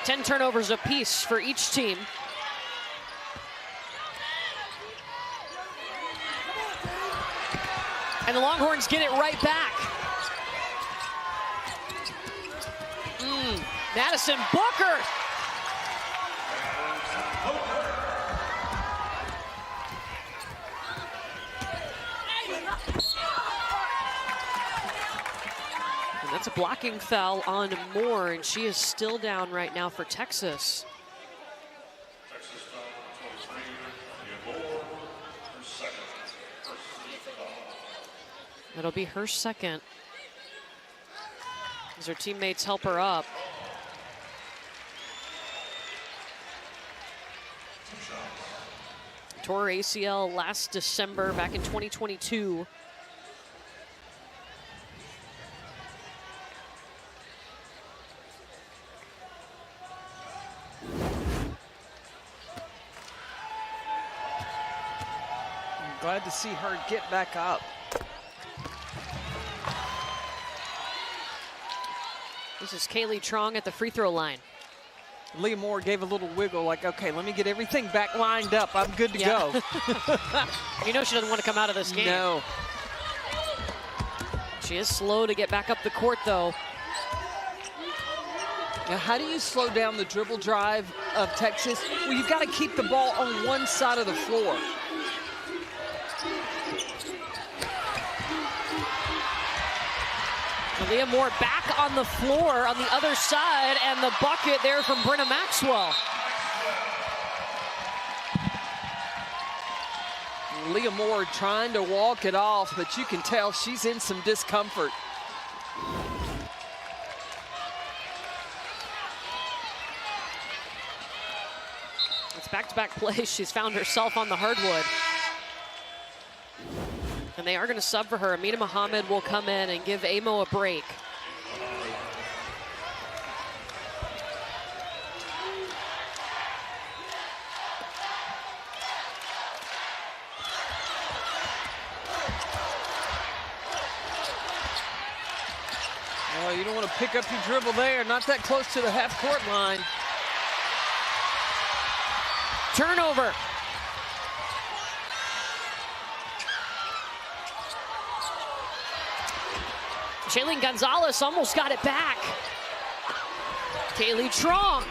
10 turnovers apiece for each team. And the Longhorns get it right back. Madison Booker. And that's a blocking foul on Moore, and she is still down right now for Texas. That'll be her second as her teammates help her up. Tore ACL last December, back in 2022. Glad to see her get back up. This is Kaylee Trong at the free throw line. Leah Moore gave a little wiggle, like, okay, let me get everything back lined up. I'm good to go. You know she doesn't want to come out of this game. No. She is slow to get back up the court, though. Now, how do you slow down the dribble drive of Texas? Well, you've got to keep the ball on one side of the floor. Leah Moore back on the floor on the other side, and the bucket there from Brenna Maxwell. Leah Moore trying to walk it off, but you can tell she's in some discomfort. It's back-to-back plays. She's found herself on the hardwood. And they are going to sub for her. Amina Muhammad will come in and give Amo a break. Oh, you don't want to pick up your dribble there. Not that close to the half-court line. Turnover. Shailene Gonzalez almost got it back. Kaylee Trong.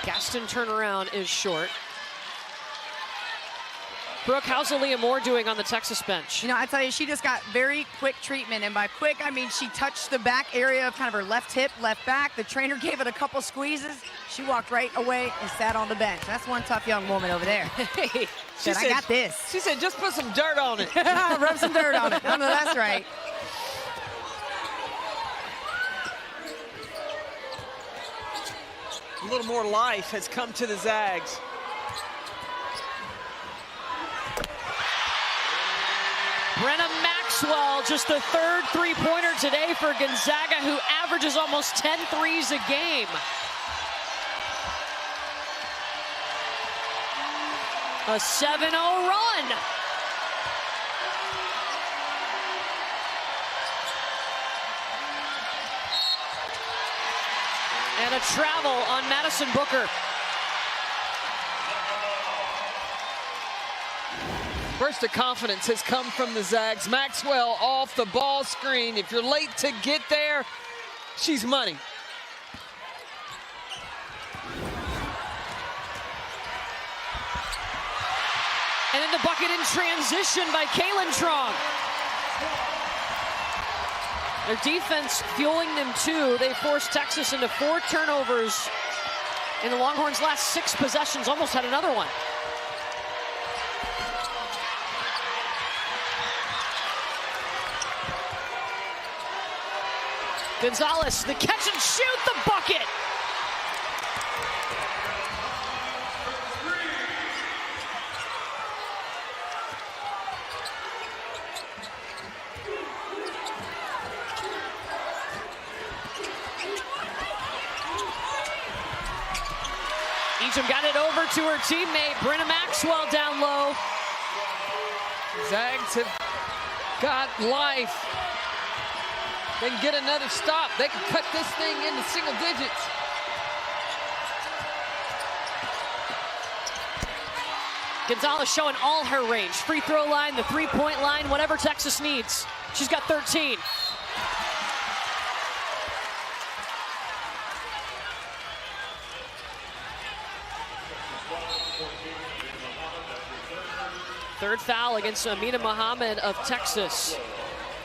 Gaston turnaround is short. Brooke, how's Leah Moore doing on the Texas bench? You know, I tell you, she just got very quick treatment. And by quick, I mean she touched the back area of kind of her left hip, left back. The trainer gave it a couple squeezes. She walked right away and sat on the bench. That's one tough young woman over there. Hey, said, I got this. She said, just put some dirt on it. Rub some dirt on it. I know that's right. A little more life has come to the Zags. Brenna Maxwell, just the third three-pointer today for Gonzaga, who averages almost 10 threes a game. A 7-0 run. And a travel on Madison Booker. Burst of confidence has come from the Zags. Maxwell off the ball screen. If you're late to get there, she's money. And then the bucket in transition by Kaylee Trong. Their defense fueling them too. They forced Texas into 4 turnovers in the Longhorns' last 6 possessions. Almost had another one. Gonzalez, the catch and shoot, the bucket. Eacham got it over to her teammate, Brenna Maxwell down low. Zags have got life. They can get another stop. They can cut this thing into single digits. Gonzalez showing all her range. Free throw line, the three-point line, whatever Texas needs. She's got 13. Third foul against Amina Muhammad of Texas.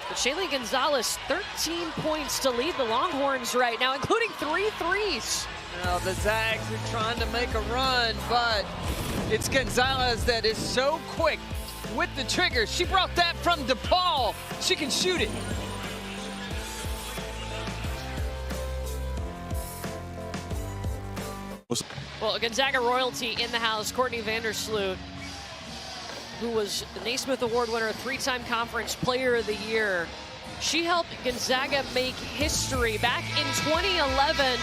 But Shailene Gonzalez, 13 points to lead the Longhorns right now, including 3 threes. Now the Zags are trying to make a run, but it's Gonzalez that is so quick with the trigger. She brought that from DePaul. She can shoot it. Well, Gonzaga royalty in the house. Courtney Vandersloot, who was the Naismith Award winner, 3-time Conference Player of the Year. She helped Gonzaga make history back in 2011.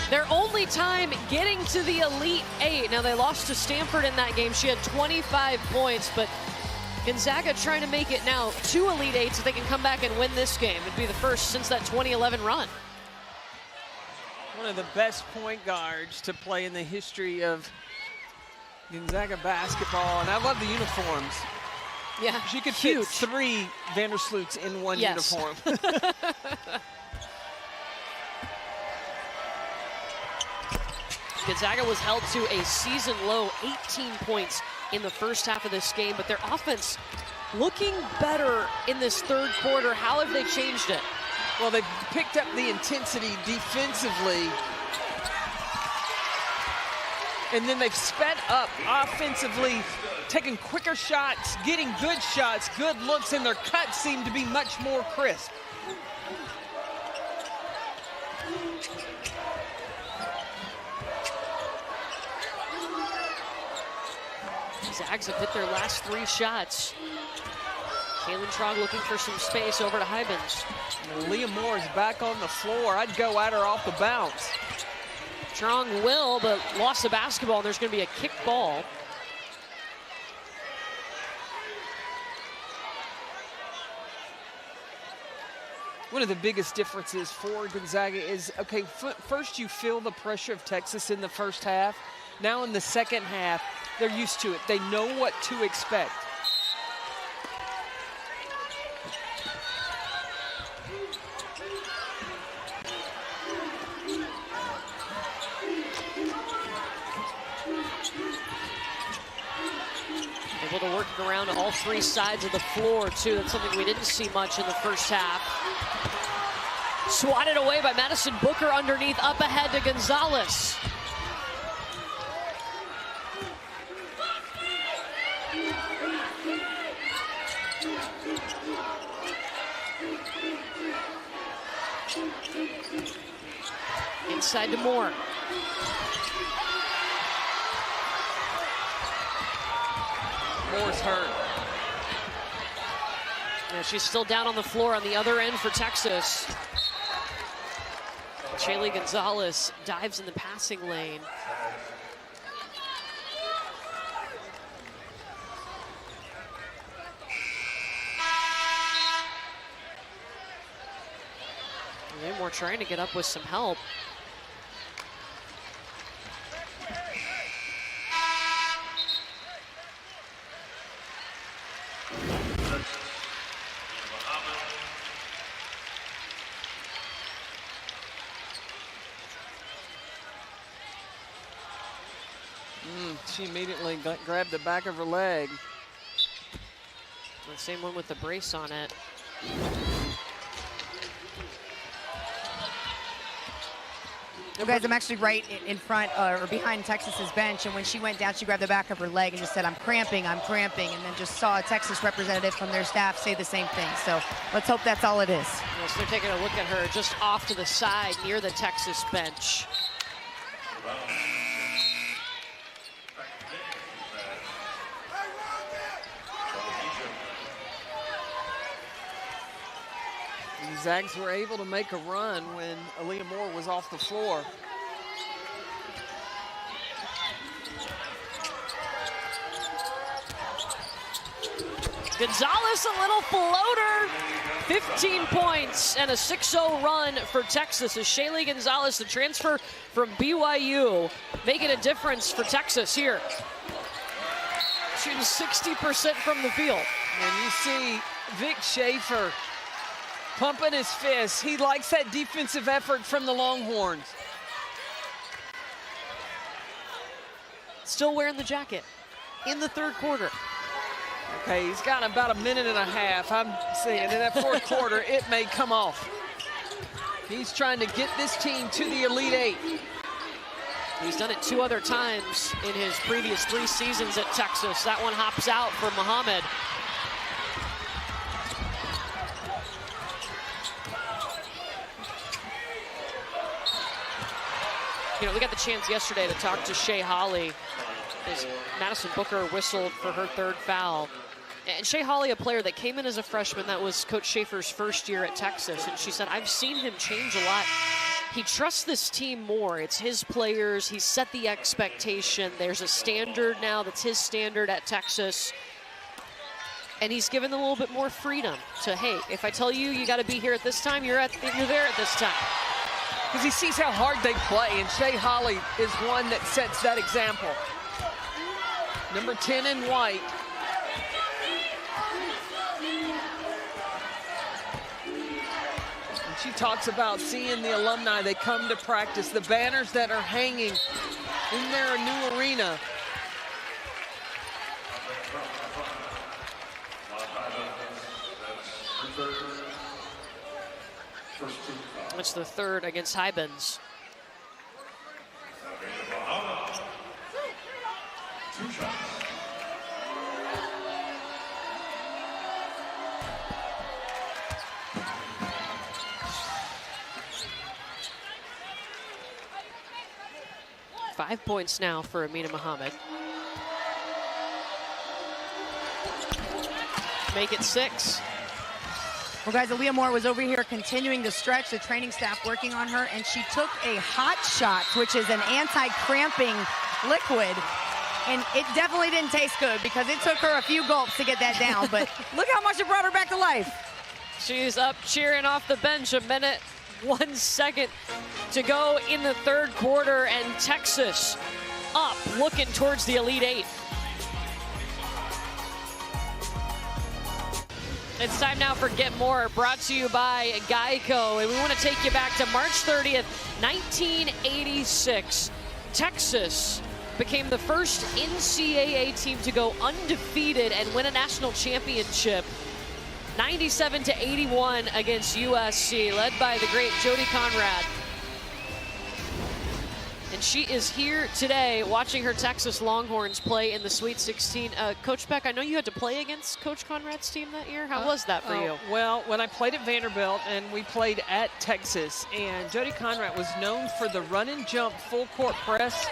Their only time getting to the Elite Eight. Now, they lost to Stanford in that game. She had 25 points, but Gonzaga trying to make it now 2 Elite Eights if they can come back and win this game. It'd be the first since that 2011 run. One of the best point guards to play in the history of Gonzaga basketball, and I love the uniforms. Yeah, she could huge. fit 3 Vandersloots in one uniform. Gonzaga was held to a season low 18 points in the first half of this game, but their offense looking better in this third quarter. How have they changed it? Well, they've picked up the intensity defensively, and then they've sped up offensively, taking quicker shots, getting good shots, good looks, and their cuts seem to be much more crisp. Zags have hit their last 3 shots. Kaylin Trong looking for some space over to Hybens. Leah Moore is back on the floor. I'd go at her off the bounce. Trong will, but lost the basketball. There's going to be a kick ball. One of the biggest differences for Gonzaga is, okay, first you feel the pressure of Texas in the first half. Now in the second half, they're used to it. They know what to expect. Able to work around all 3 sides of the floor, too. That's something we didn't see much in the first half. Swatted away by Madison Booker underneath, up ahead to Gonzalez. Inside to Moore. Moore's hurt. Yeah, she's still down on the floor on the other end for Texas. Shaylee Gonzalez dives in the passing lane. Moore trying to get up with some help. She immediately grabbed the back of her leg. The same one with the brace on it. You guys, I'm actually right in front or behind Texas's bench, and when she went down, she grabbed the back of her leg and just said, I'm cramping, and then just saw a Texas representative from their staff say the same thing. So let's hope that's all it is. Well, so they're taking a look at her just off to the side near the Texas bench. Zags were able to make a run when Aaliyah Moore was off the floor. Gonzalez, a little floater. 15 points and a 6-0 run for Texas as Shaylee Gonzalez, the transfer from BYU, making a difference for Texas here. Shooting 60% from the field. And you see Vic Schaefer pumping his fists. He likes that defensive effort from the Longhorns. Still wearing the jacket in the third quarter. Okay, he's got about a minute and a half. I'm saying in that fourth quarter, it may come off. He's trying to get this team to the Elite Eight. He's done it 2 other times in his previous 3 seasons at Texas. That one hops out for Muhammad. You know, we got the chance yesterday to talk to Shea Holly as Madison Booker whistled for her 3rd foul. And Shea Holly, a player that came in as a freshman, that was Coach Schaefer's first year at Texas, and she said, I've seen him change a lot. He trusts this team more. It's his players. He's set the expectation. There's a standard now that's his standard at Texas. And he's given them a little bit more freedom to, hey, if I tell you got to be here at this time, you're there at this time. Because he sees how hard they play, and Shea Holly is one that sets that example. Number 10 in white. And she talks about seeing the alumni, they come to practice, the banners that are hanging in their new arena. It's the 3rd against Hybens. Five points now for Amina Muhammad. Make it 6. Well, guys, Aaliyah Moore was over here continuing to stretch, the training staff working on her, and she took a hot shot, which is an anti-cramping liquid, and it definitely didn't taste good because it took her a few gulps to get that down, but look how much it brought her back to life. She's up cheering off the bench. 1 minute, 1 second to go in the 3rd quarter, and Texas up, looking towards the Elite 8. It's time now for Get More, brought to you by Geico. And we want to take you back to March 30th, 1986. Texas became the first NCAA team to go undefeated and win a national championship. 97-81 against USC, led by the great Jody Conrad. And she is here today watching her Texas Longhorns play in the Sweet 16. Coach Beck, I know you had to play against Coach Conrad's team that year. How was that for you? Well, when I played at Vanderbilt and we played at Texas, and Jody Conrad was known for the run and jump full court press.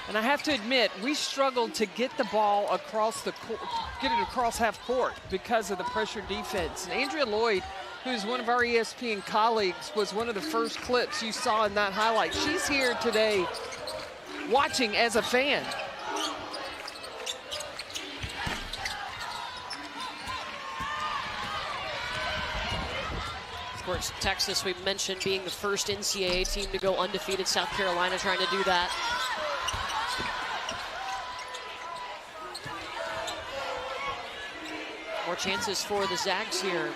And I have to admit, we struggled to get the ball across the court, get it across half court because of the pressure defense. And Andrea Lloyd, who's one of our ESPN colleagues, was one of the first clips you saw in that highlight. She's here today watching as a fan. Of course, Texas, we mentioned being the first NCAA team to go undefeated. South Carolina trying to do that. More chances for the Zags here.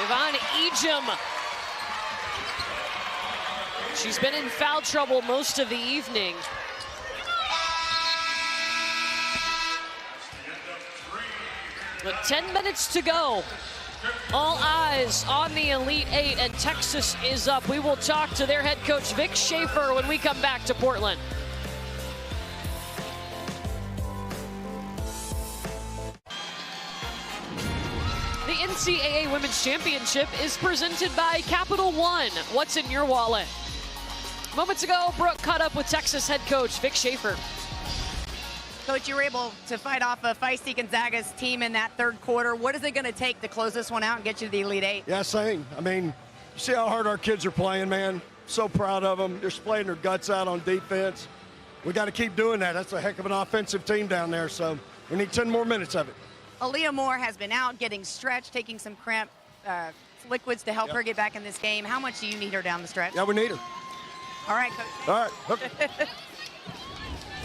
Yvonne Ejim. She's been in foul trouble most of the evening. With 10 minutes to go. All eyes on the Elite 8, and Texas is up. We will talk to their head coach, Vic Schaefer, when we come back to Portland. The NCAA Women's Championship is presented by Capital One. What's in your wallet? Moments ago, Brooke caught up with Texas head coach Vic Schaefer. Coach, you were able to fight off a feisty Gonzaga's team in that 3rd quarter. What is it going to take to close this one out and get you to the Elite 8? Yeah, same. I mean, you see how hard our kids are playing, man. So proud of them. They're playing their guts out on defense. We got to keep doing that. That's a heck of an offensive team down there, so we need 10 more minutes of it. Aaliyah Moore has been out getting stretched, taking some cramp liquids to help her get back in this game. How much do you need her down the stretch? Yeah, we need her. All right, Coach. All right. Okay.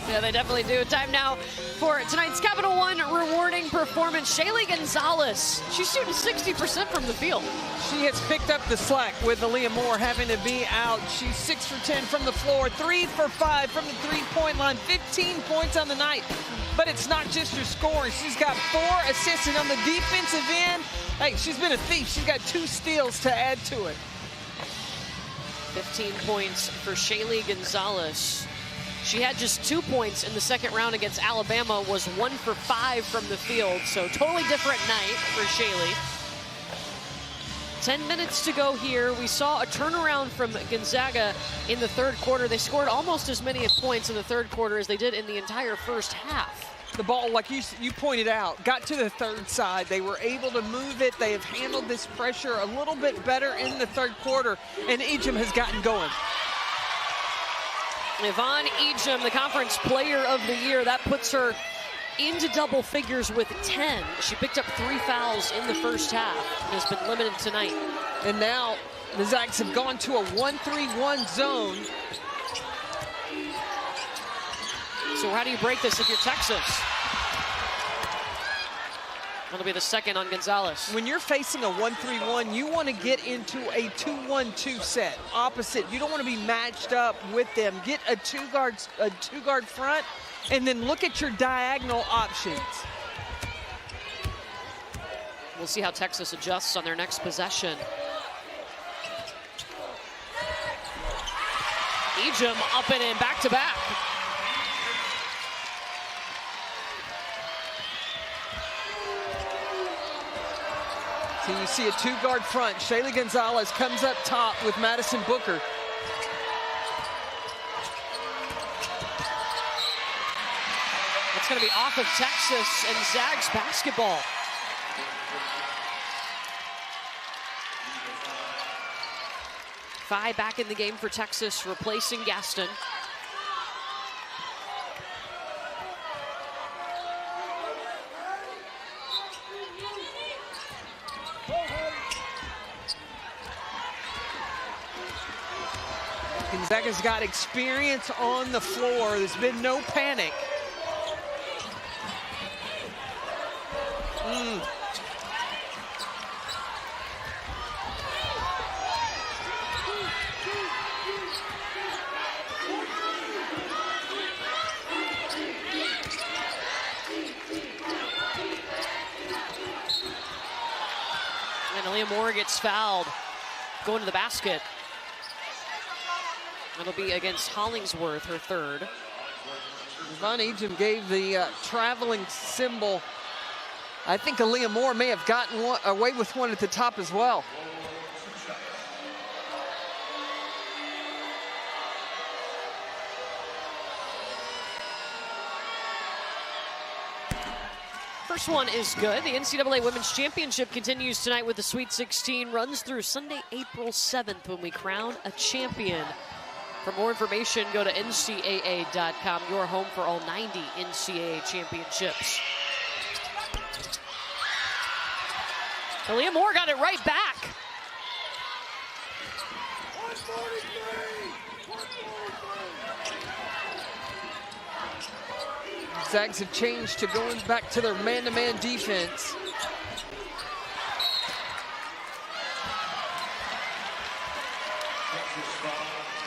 Yeah, they definitely do. Time now for tonight's Capital One rewarding performance. Shaylee Gonzalez, she's shooting 60% from the field. She has picked up the slack with Aaliyah Moore having to be out. She's 6 for 10 from the floor, 3 for 5 from the three-point line, 15 points on the night. But it's not just her scoring. She's got 4 assists, and on the defensive end, hey, she's been a thief. She's got 2 steals to add to it. 15 points for Shaylee Gonzalez. She had just 2 points in the second round against Alabama, was 1 for 5 from the field. So totally different night for Shaylee. 10 minutes to go here. We saw a turnaround from Gonzaga in the third quarter. They scored almost as many points in the third quarter as they did in the entire first half. The ball, like you pointed out, got to the third side. They were able to move it. They have handled this pressure a little bit better in the third quarter, and Ejim has gotten going. Yvonne Ejim, the conference player of the year, that puts her into double figures with 10. She picked up 3 fouls in the first half and has been limited tonight. And now the Zags have gone to a 1-3-1 zone. So how do you break this if you're Texas? That'll be the second on Gonzalez. When you're facing a 1-3-1, you want to get into a 2-1-2 set. Opposite, you don't want to be matched up with them. Get a two-guard front, and then look at your diagonal options. We'll see how Texas adjusts on their next possession. Ejim up and in, back-to-back. So you see a two-guard front. Shaylee Gonzalez comes up top with Madison Booker. It's going to be off of Texas and Zags basketball. Phi back in the game for Texas, replacing Gaston. Gonzaga's got experience on the floor. There's been no panic. And Aaliyah Moore gets fouled, going to the basket. That'll be against Hollingsworth, her third. Yvonne Ejim gave the traveling symbol. I think Aaliyah Moore may have gotten away with one at the top as well. First one is good. The NCAA Women's Championship continues tonight with the Sweet 16. Runs through Sunday, April 7th when we crown a champion. For more information, go to ncaa.com, your home for all 90 NCAA championships. Aaliyah Moore got it right back. Zags have changed to going back to their man-to-man defense.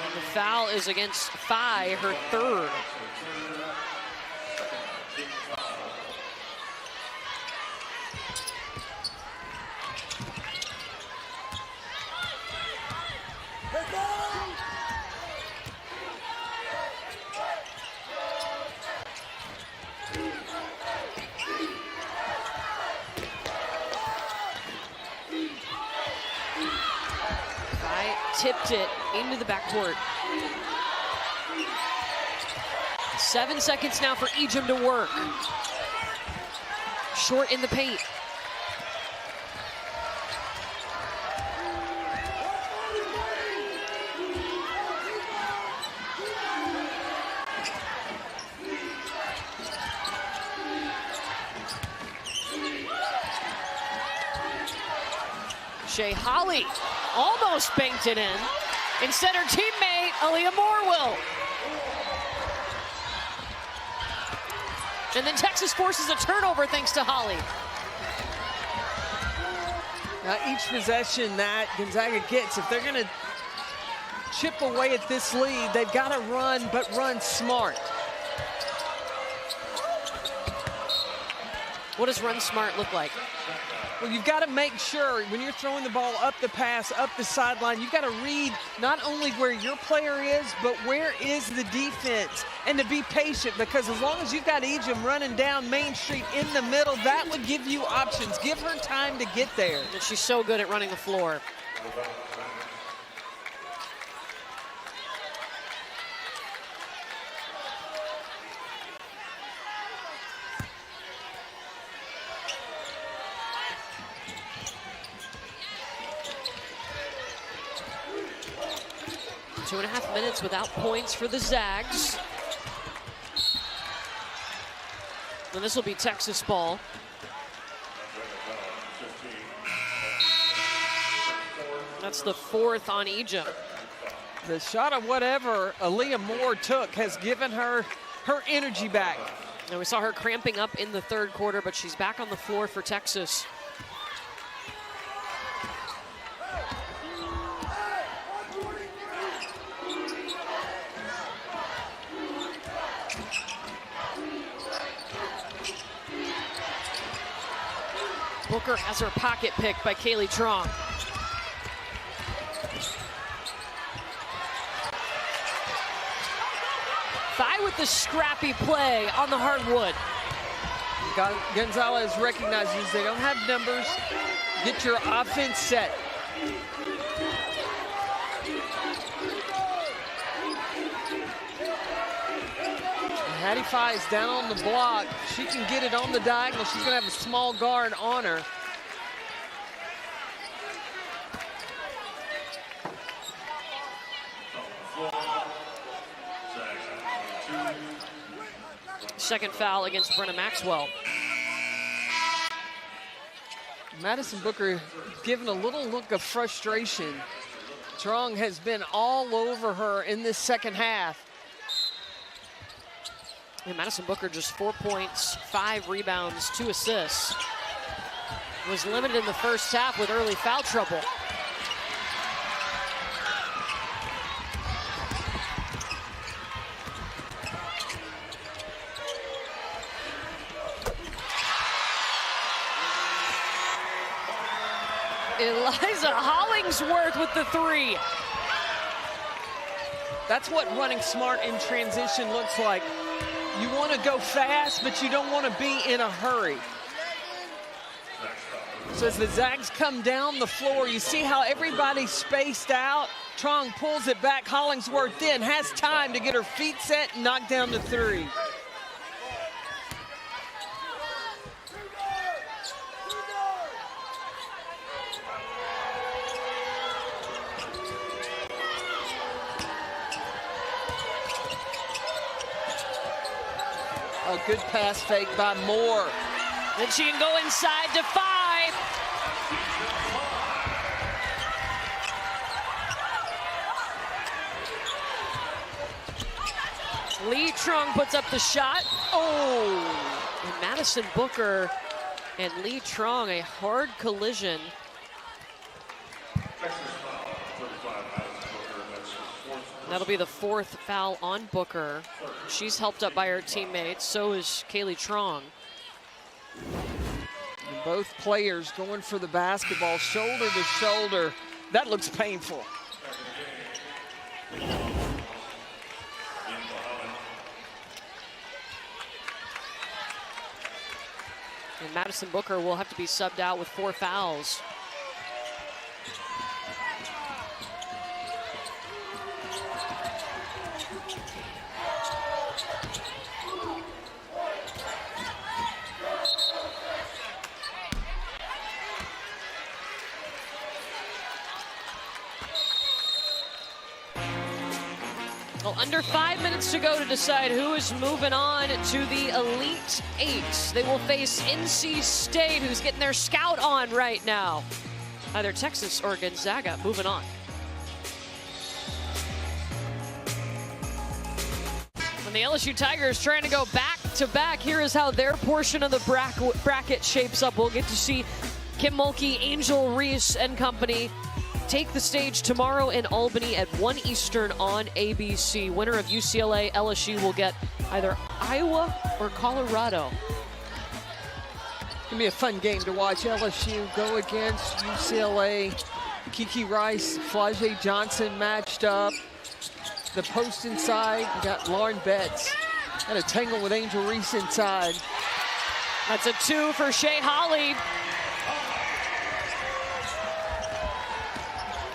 And the foul is against Phi, her third. Tipped it into the backcourt. 7 seconds now for Ejim to work. Short in the paint. Shea Holly almost banked it in. Instead, her teammate, Aaliyah Moore, will. And then Texas forces a turnover thanks to Holly. Now, each possession that Gonzaga gets, if they're going to chip away at this lead, they've got to run, but run smart. What does run smart look like? Well, you've got to make sure when you're throwing the ball up the pass, up the sideline, you've got to read not only where your player is, but where is the defense, and to be patient, because as long as you've got Ejim running down Main Street in the middle, that would give you options. Give her time to get there. And she's so good at running the floor. Two and a half minutes without points for the Zags. And this will be Texas ball. That's the 4th on Egypt. The shot of whatever Aaliyah Moore took has given her her energy back. And we saw her cramping up in the 3rd quarter, but she's back on the floor for Texas. Booker has her pocket picked by Kaylee Trong. Thigh with the scrappy play on the hardwood. Gonzaga recognizes they don't have numbers. Get your offense set. Hattie Fye is down on the block. She can get it on the diagonal. She's going to have a small guard on her. Second foul against Brenna Maxwell. Madison Booker giving a little look of frustration. Trong has been all over her in this second half. And Madison Booker just 4 points, 5 rebounds, 2 assists. Was limited in the first half with early foul trouble. Eliza Hollingsworth with the 3. That's what running smart in transition looks like. You want to go fast, but you don't want to be in a hurry. So as the Zags come down the floor, you see how everybody's spaced out. Trong pulls it back. Hollingsworth then has time to get her feet set and knock down the 3. A good pass fake by Moore. Then she can go inside to 5. Lee Trong puts up the shot. Oh! And Madison Booker and Lee Trong, a hard collision. That'll be the 4th foul on Booker. She's helped up by her teammates. So is Kaylee Trong. And both players going for the basketball, shoulder to shoulder. That looks painful. And Madison Booker will have to be subbed out with 4 fouls. Well, under 5 minutes to go to decide who is moving on to the Elite 8. They will face NC State, who's getting their scout on right now. Either Texas or Gonzaga moving on. And the LSU Tigers trying to go back-to-back. Here is how their portion of the bracket shapes up. We'll get to see Kim Mulkey, Angel Reese, and company take the stage tomorrow in Albany at 1 Eastern on ABC. Winner of UCLA, LSU will get either Iowa or Colorado. Gonna be a fun game to watch. LSU go against UCLA. Kiki Rice, Flajay Johnson matched up. The post inside, we got Lauren Betts. Got a tangle with Angel Reese inside. That's a 2 for Shea Holly.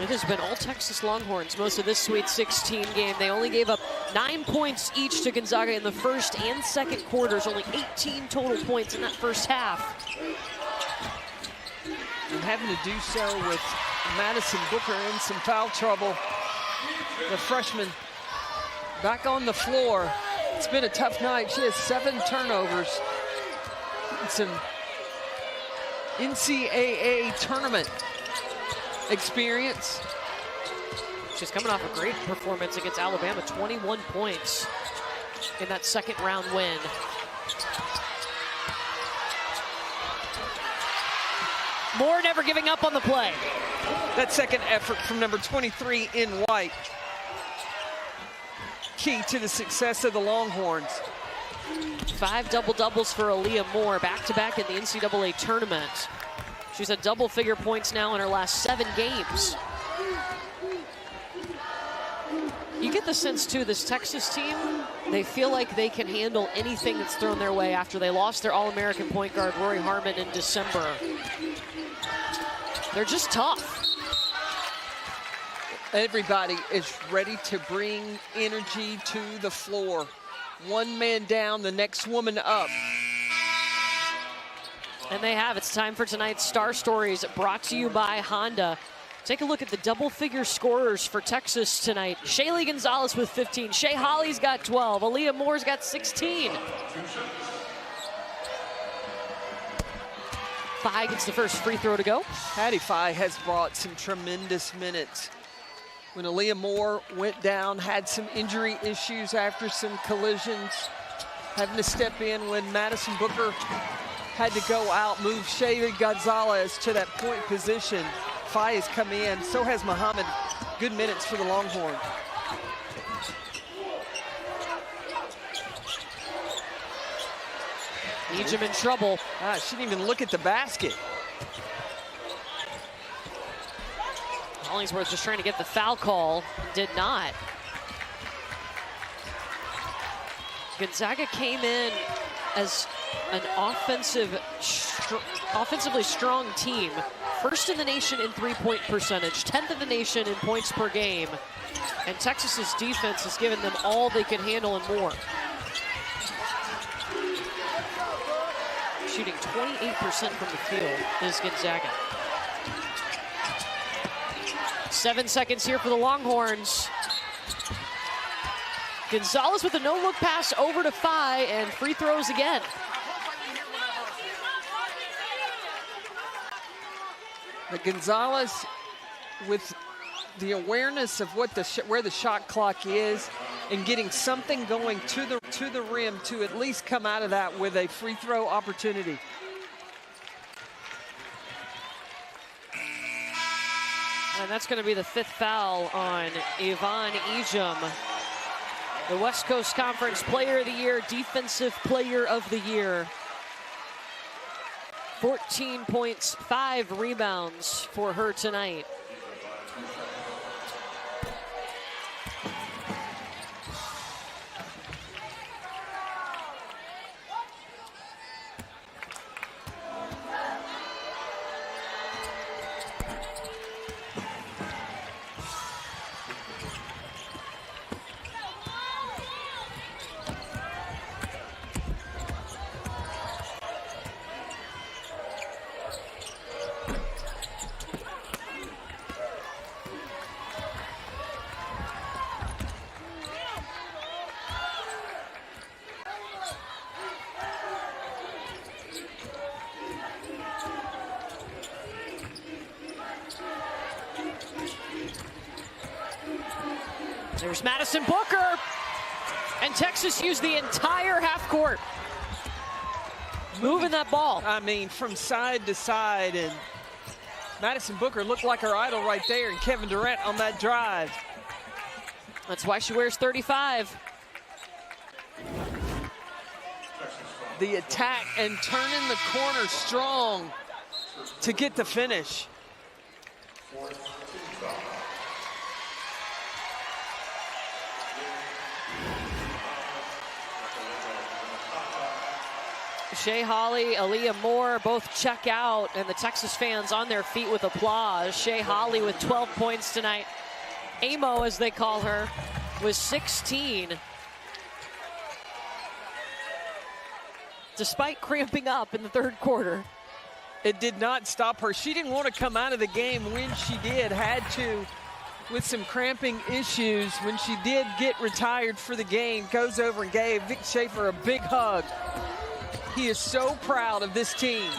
It has been all Texas Longhorns most of this Sweet 16 game. They only gave up 9 points each to Gonzaga in the first and second quarters. Only 18 total points in that first half. And having to do so with Madison Booker in some foul trouble. The freshman back on the floor. It's been a tough night. She has 7 turnovers. And some NCAA tournament experience. She's coming off a great performance against Alabama, 21 points in that second round win. Moore never giving up on the play. That second effort from number 23 in white. Key to the success of the Longhorns. 5 double-doubles for Aaliyah Moore, back-to-back in the NCAA tournament. She's at double-figure points now in her last 7 games. You get the sense, too, this Texas team, they feel like they can handle anything that's thrown their way after they lost their All-American point guard, Rory Harmon, in December. They're just tough. Everybody is ready to bring energy to the floor. One man down, the next woman up. And they have. It's time for tonight's Star Stories, brought to you by Honda. Take a look at the double-figure scorers for Texas tonight. Shaylee Gonzalez with 15. Shea Holly's got 12. Aaliyah Moore's got 16. Phi gets the first free throw to go. Hattie Phi has brought some tremendous minutes. When Aaliyah Moore went down, had some injury issues after some collisions, having to step in when Madison Booker had to go out, move Shaylee Gonzalez to that point position. Phi has come in, so has Muhammad. Good minutes for the Longhorn. Ejim in trouble. She didn't even look at the basket. Hollingsworth just trying to get the foul call, did not. Gonzaga came in as an offensively strong team. First in the nation in three-point percentage, 10th in the nation in points per game. And Texas's defense has given them all they can handle and more. Shooting 28% from the field is Gonzaga. 7 seconds here for the Longhorns. Gonzalez with a no-look pass over to Phi, and free throws again. But Gonzalez, with the awareness of what where the shot clock is, and getting something going to the rim to at least come out of that with a free throw opportunity. And that's going to be the 5th foul on Yvonne Ejim. The West Coast Conference Player of the Year, Defensive Player of the Year. 14 points, 5 rebounds for her tonight. There's Madison Booker, and Texas used the entire half court, moving that ball. I mean, from side to side, and Madison Booker looked like her idol right there, and Kevin Durant on that drive. That's why she wears 35. the attack and turning the corner strong to get the finish. Shea Holly, Aaliyah Moore both check out, and the Texas fans on their feet with applause. Shea Holly with 12 points tonight. Amo, as they call her, with 16. Despite cramping up in the third quarter. It did not stop her. She didn't want to come out of the game when she did, had to, with some cramping issues. When she did get retired for the game, goes over and gave Vic Schaefer a big hug. He is so proud of this team.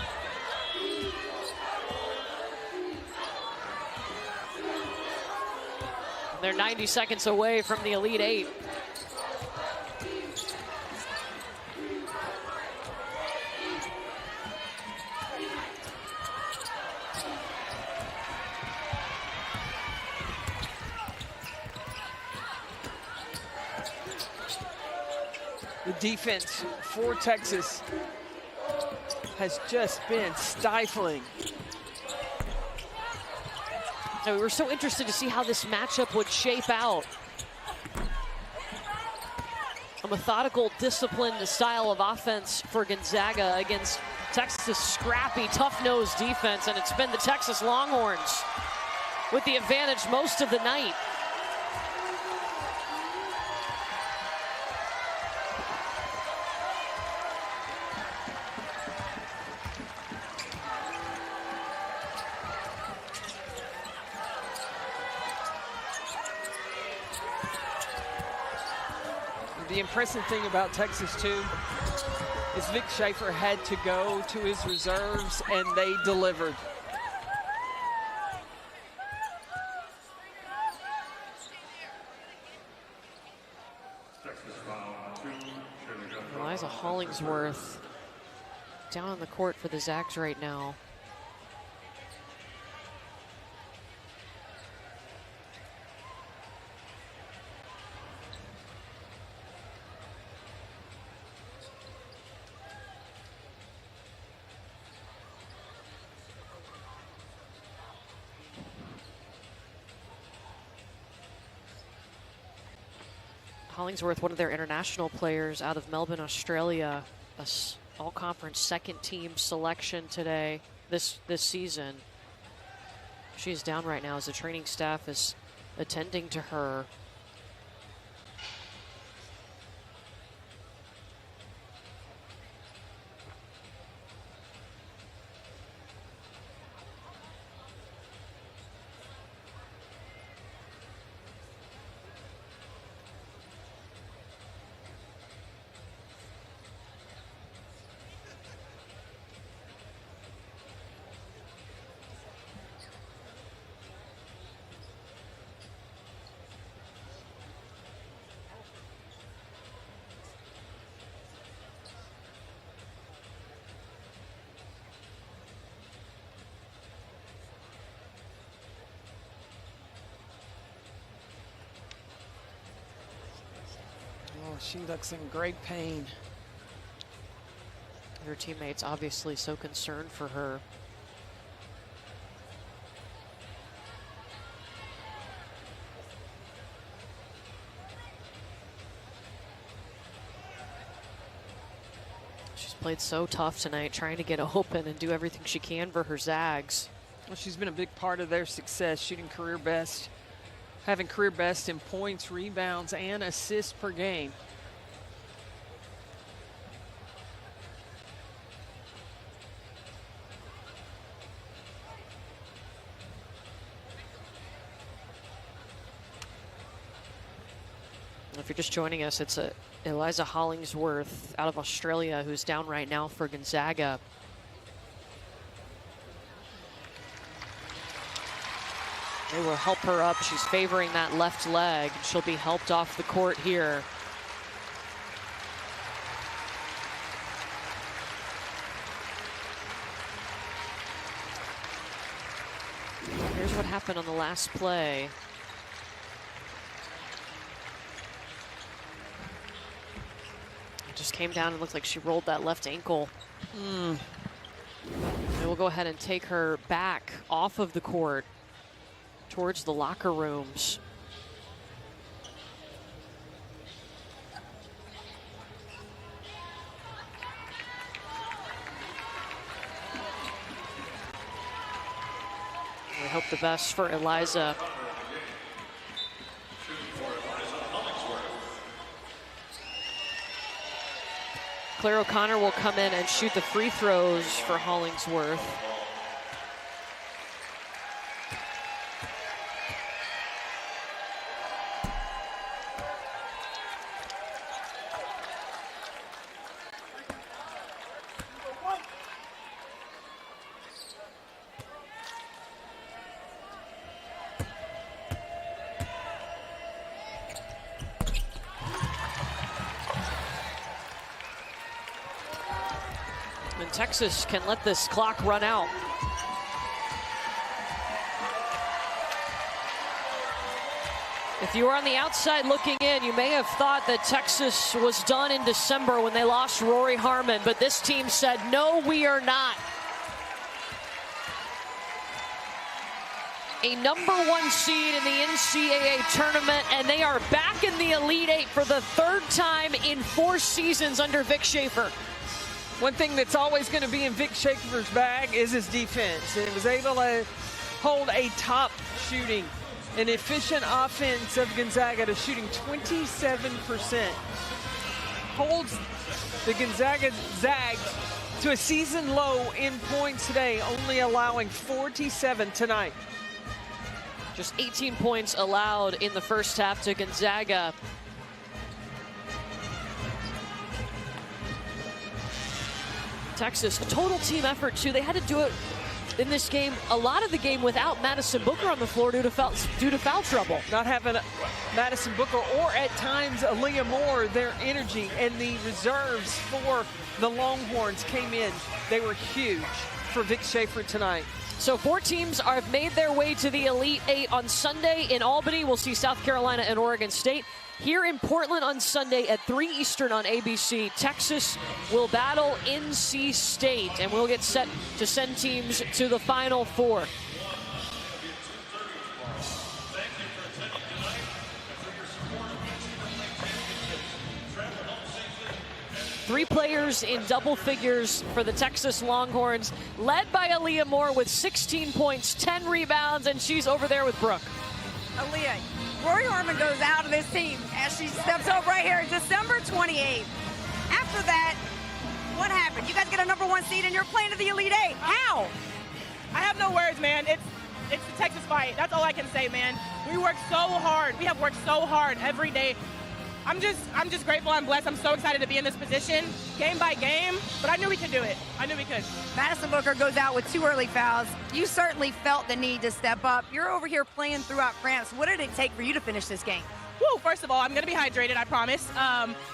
They're 90 seconds away from the Elite Eight. The defense for Texas has just been stifling. So we were so interested to see how this matchup would shape out. A methodical, disciplined style of offense for Gonzaga against Texas' scrappy, tough-nosed defense, and it's been the Texas Longhorns with the advantage most of the night. The impressive thing about Texas, too, is Vic Schaefer had to go to his reserves, and they delivered. Eliza Hollingsworth down on the court for the Zags right now. Hollingsworth, one of their international players out of Melbourne, Australia, a all-conference second-team selection today, this season. She's down right now as the training staff is attending to her. She looks in great pain. Her teammates obviously so concerned for her. She's played so tough tonight, trying to get open and do everything she can for her Zags. Well, she's been a big part of their success, shooting career best, having career best in points, rebounds, and assists per game. If you're just joining us, it's Eliza Hollingsworth out of Australia who's down right now for Gonzaga. They will help her up. She's favoring that left leg. She'll be helped off the court here. Here's what happened on the last play. Just came down and looked like she rolled that left ankle. And we'll go ahead and take her back off of the court towards the locker rooms. We hope the best for Eliza. Claire O'Connor will come in and shoot the free throws for Hollingsworth. And Texas can let this clock run out. If you were on the outside looking in, you may have thought that Texas was done in December when they lost Rory Harmon, but this team said, no, we are not. A #1 seed in the NCAA tournament, and they are back in the Elite Eight for the 3rd time in 4 seasons under Vic Schaefer. One thing that's always going to be in Vic Schaefer's bag is his defense. And it was able to hold a top shooting, an efficient offense of Gonzaga to shooting 27%. Holds the Gonzaga Zags to a season low in points today, only allowing 47 tonight. Just 18 points allowed in the first half to Gonzaga. Texas, a total team effort too. They had to do it in this game, a lot of the game without Madison Booker on the floor due to foul trouble. Not having Madison Booker or at times Aaliyah Moore, their energy and the reserves for the Longhorns came in. They were huge for Vic Schaefer tonight. So 4 teams have made their way to the Elite Eight on Sunday in Albany. We'll see South Carolina and Oregon State. Here in Portland on Sunday at 3 Eastern on ABC, Texas will battle NC State, and we'll get set to send teams to the Final Four. Three players in double figures for the Texas Longhorns, led by Aaliyah Moore with 16 points, 10 rebounds, and she's over there with Brooke. Aaliyah, Rory Harmon goes out of this team as she steps up right here December 28th. After that, what happened? You guys get a #1 seed and you're playing to the Elite Eight. How? I have no words, man. It's the Texas fight. That's all I can say, man. We work so hard. We have worked so hard every day. I'm just grateful. I'm blessed. I'm so excited to be in this position, game by game. But I knew we could do it. I knew we could. Madison Booker goes out with 2 early fouls. You certainly felt the need to step up. You're over here playing throughout France. What did it take for you to finish this game? Woo, first of all, I'm going to be hydrated, I promise.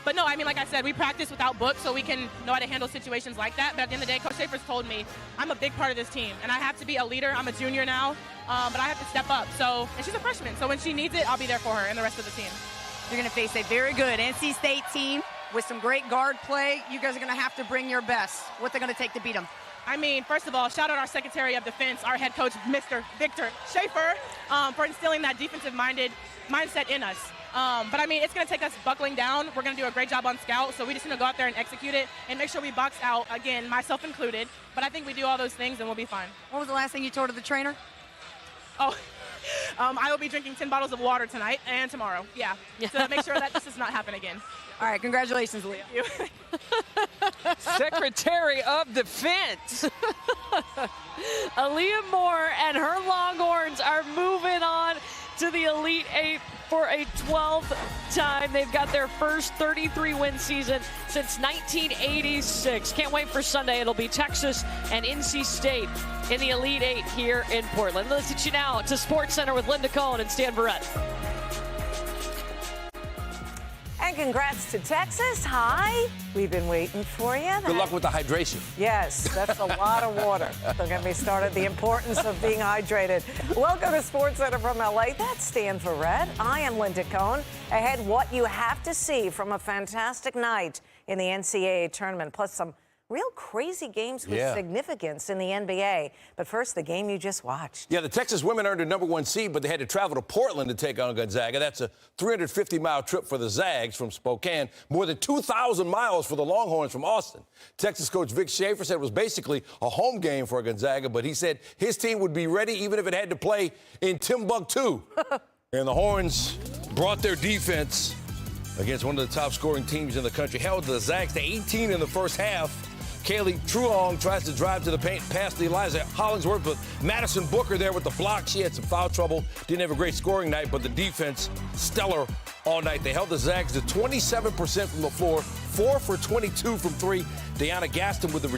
But no, I mean, like I said, we practice without books so we can know how to handle situations like that. But at the end of the day, Coach Schaefer's told me I'm a big part of this team, and I have to be a leader. I'm a junior now, but I have to step up. And she's a freshman, so when she needs it, I'll be there for her and the rest of the team. You're going to face a very good NC State team with some great guard play. You guys are going to have to bring your best. What's it going to take to beat them? I mean, first of all, shout out our Secretary of Defense, our head coach, Mr. Victor Schaefer, for instilling that defensive-minded mindset in us. But, I mean, it's going to take us buckling down. We're going to do a great job on scout, so we just need to go out there and execute it and make sure we box out, again, myself included. But I think we do all those things, and we'll be fine. What was the last thing you told the trainer? Oh, I will be drinking 10 bottles of water tonight and tomorrow. Yeah, to make sure that this does not happen again. All right, congratulations, Leah. Secretary of Defense. Aaliyah Moore and her Longhorns are moving on to the Elite Eight for a 12th time. They've got their first 33-win season since 1986. Can't wait for Sunday. It'll be Texas and NC State in the Elite Eight here in Portland. Let's get you now to SportsCenter with Linda Cohen and Stan Barrett. And congrats to Texas. Hi. We've been waiting for you. Good luck with the hydration. Yes, that's a lot of water. Don't get me started. The importance of being hydrated. Welcome to SportsCenter from LA. That's Stan for Red. I am Linda Cohn. Ahead, what you have to see from a fantastic night in the NCAA tournament, plus some real crazy games with significance in the NBA. But first, the game you just watched. Yeah, the Texas women earned a #1 seed, but they had to travel to Portland to take on Gonzaga. That's a 350-mile trip for the Zags from Spokane, more than 2,000 miles for the Longhorns from Austin. Texas coach Vic Schaefer said it was basically a home game for Gonzaga, but he said his team would be ready even if it had to play in Timbuktu. And the Horns brought their defense against one of the top-scoring teams in the country, held the Zags to 18 in the first half. Kaylee Truong tries to drive to the paint past the Eliza Hollingsworth, but Madison Booker there with the block. She had some foul trouble. Didn't have a great scoring night, but the defense, stellar all night. They held the Zags to 27% from the floor, 4 for 22 from 3. Deanna Gaston with the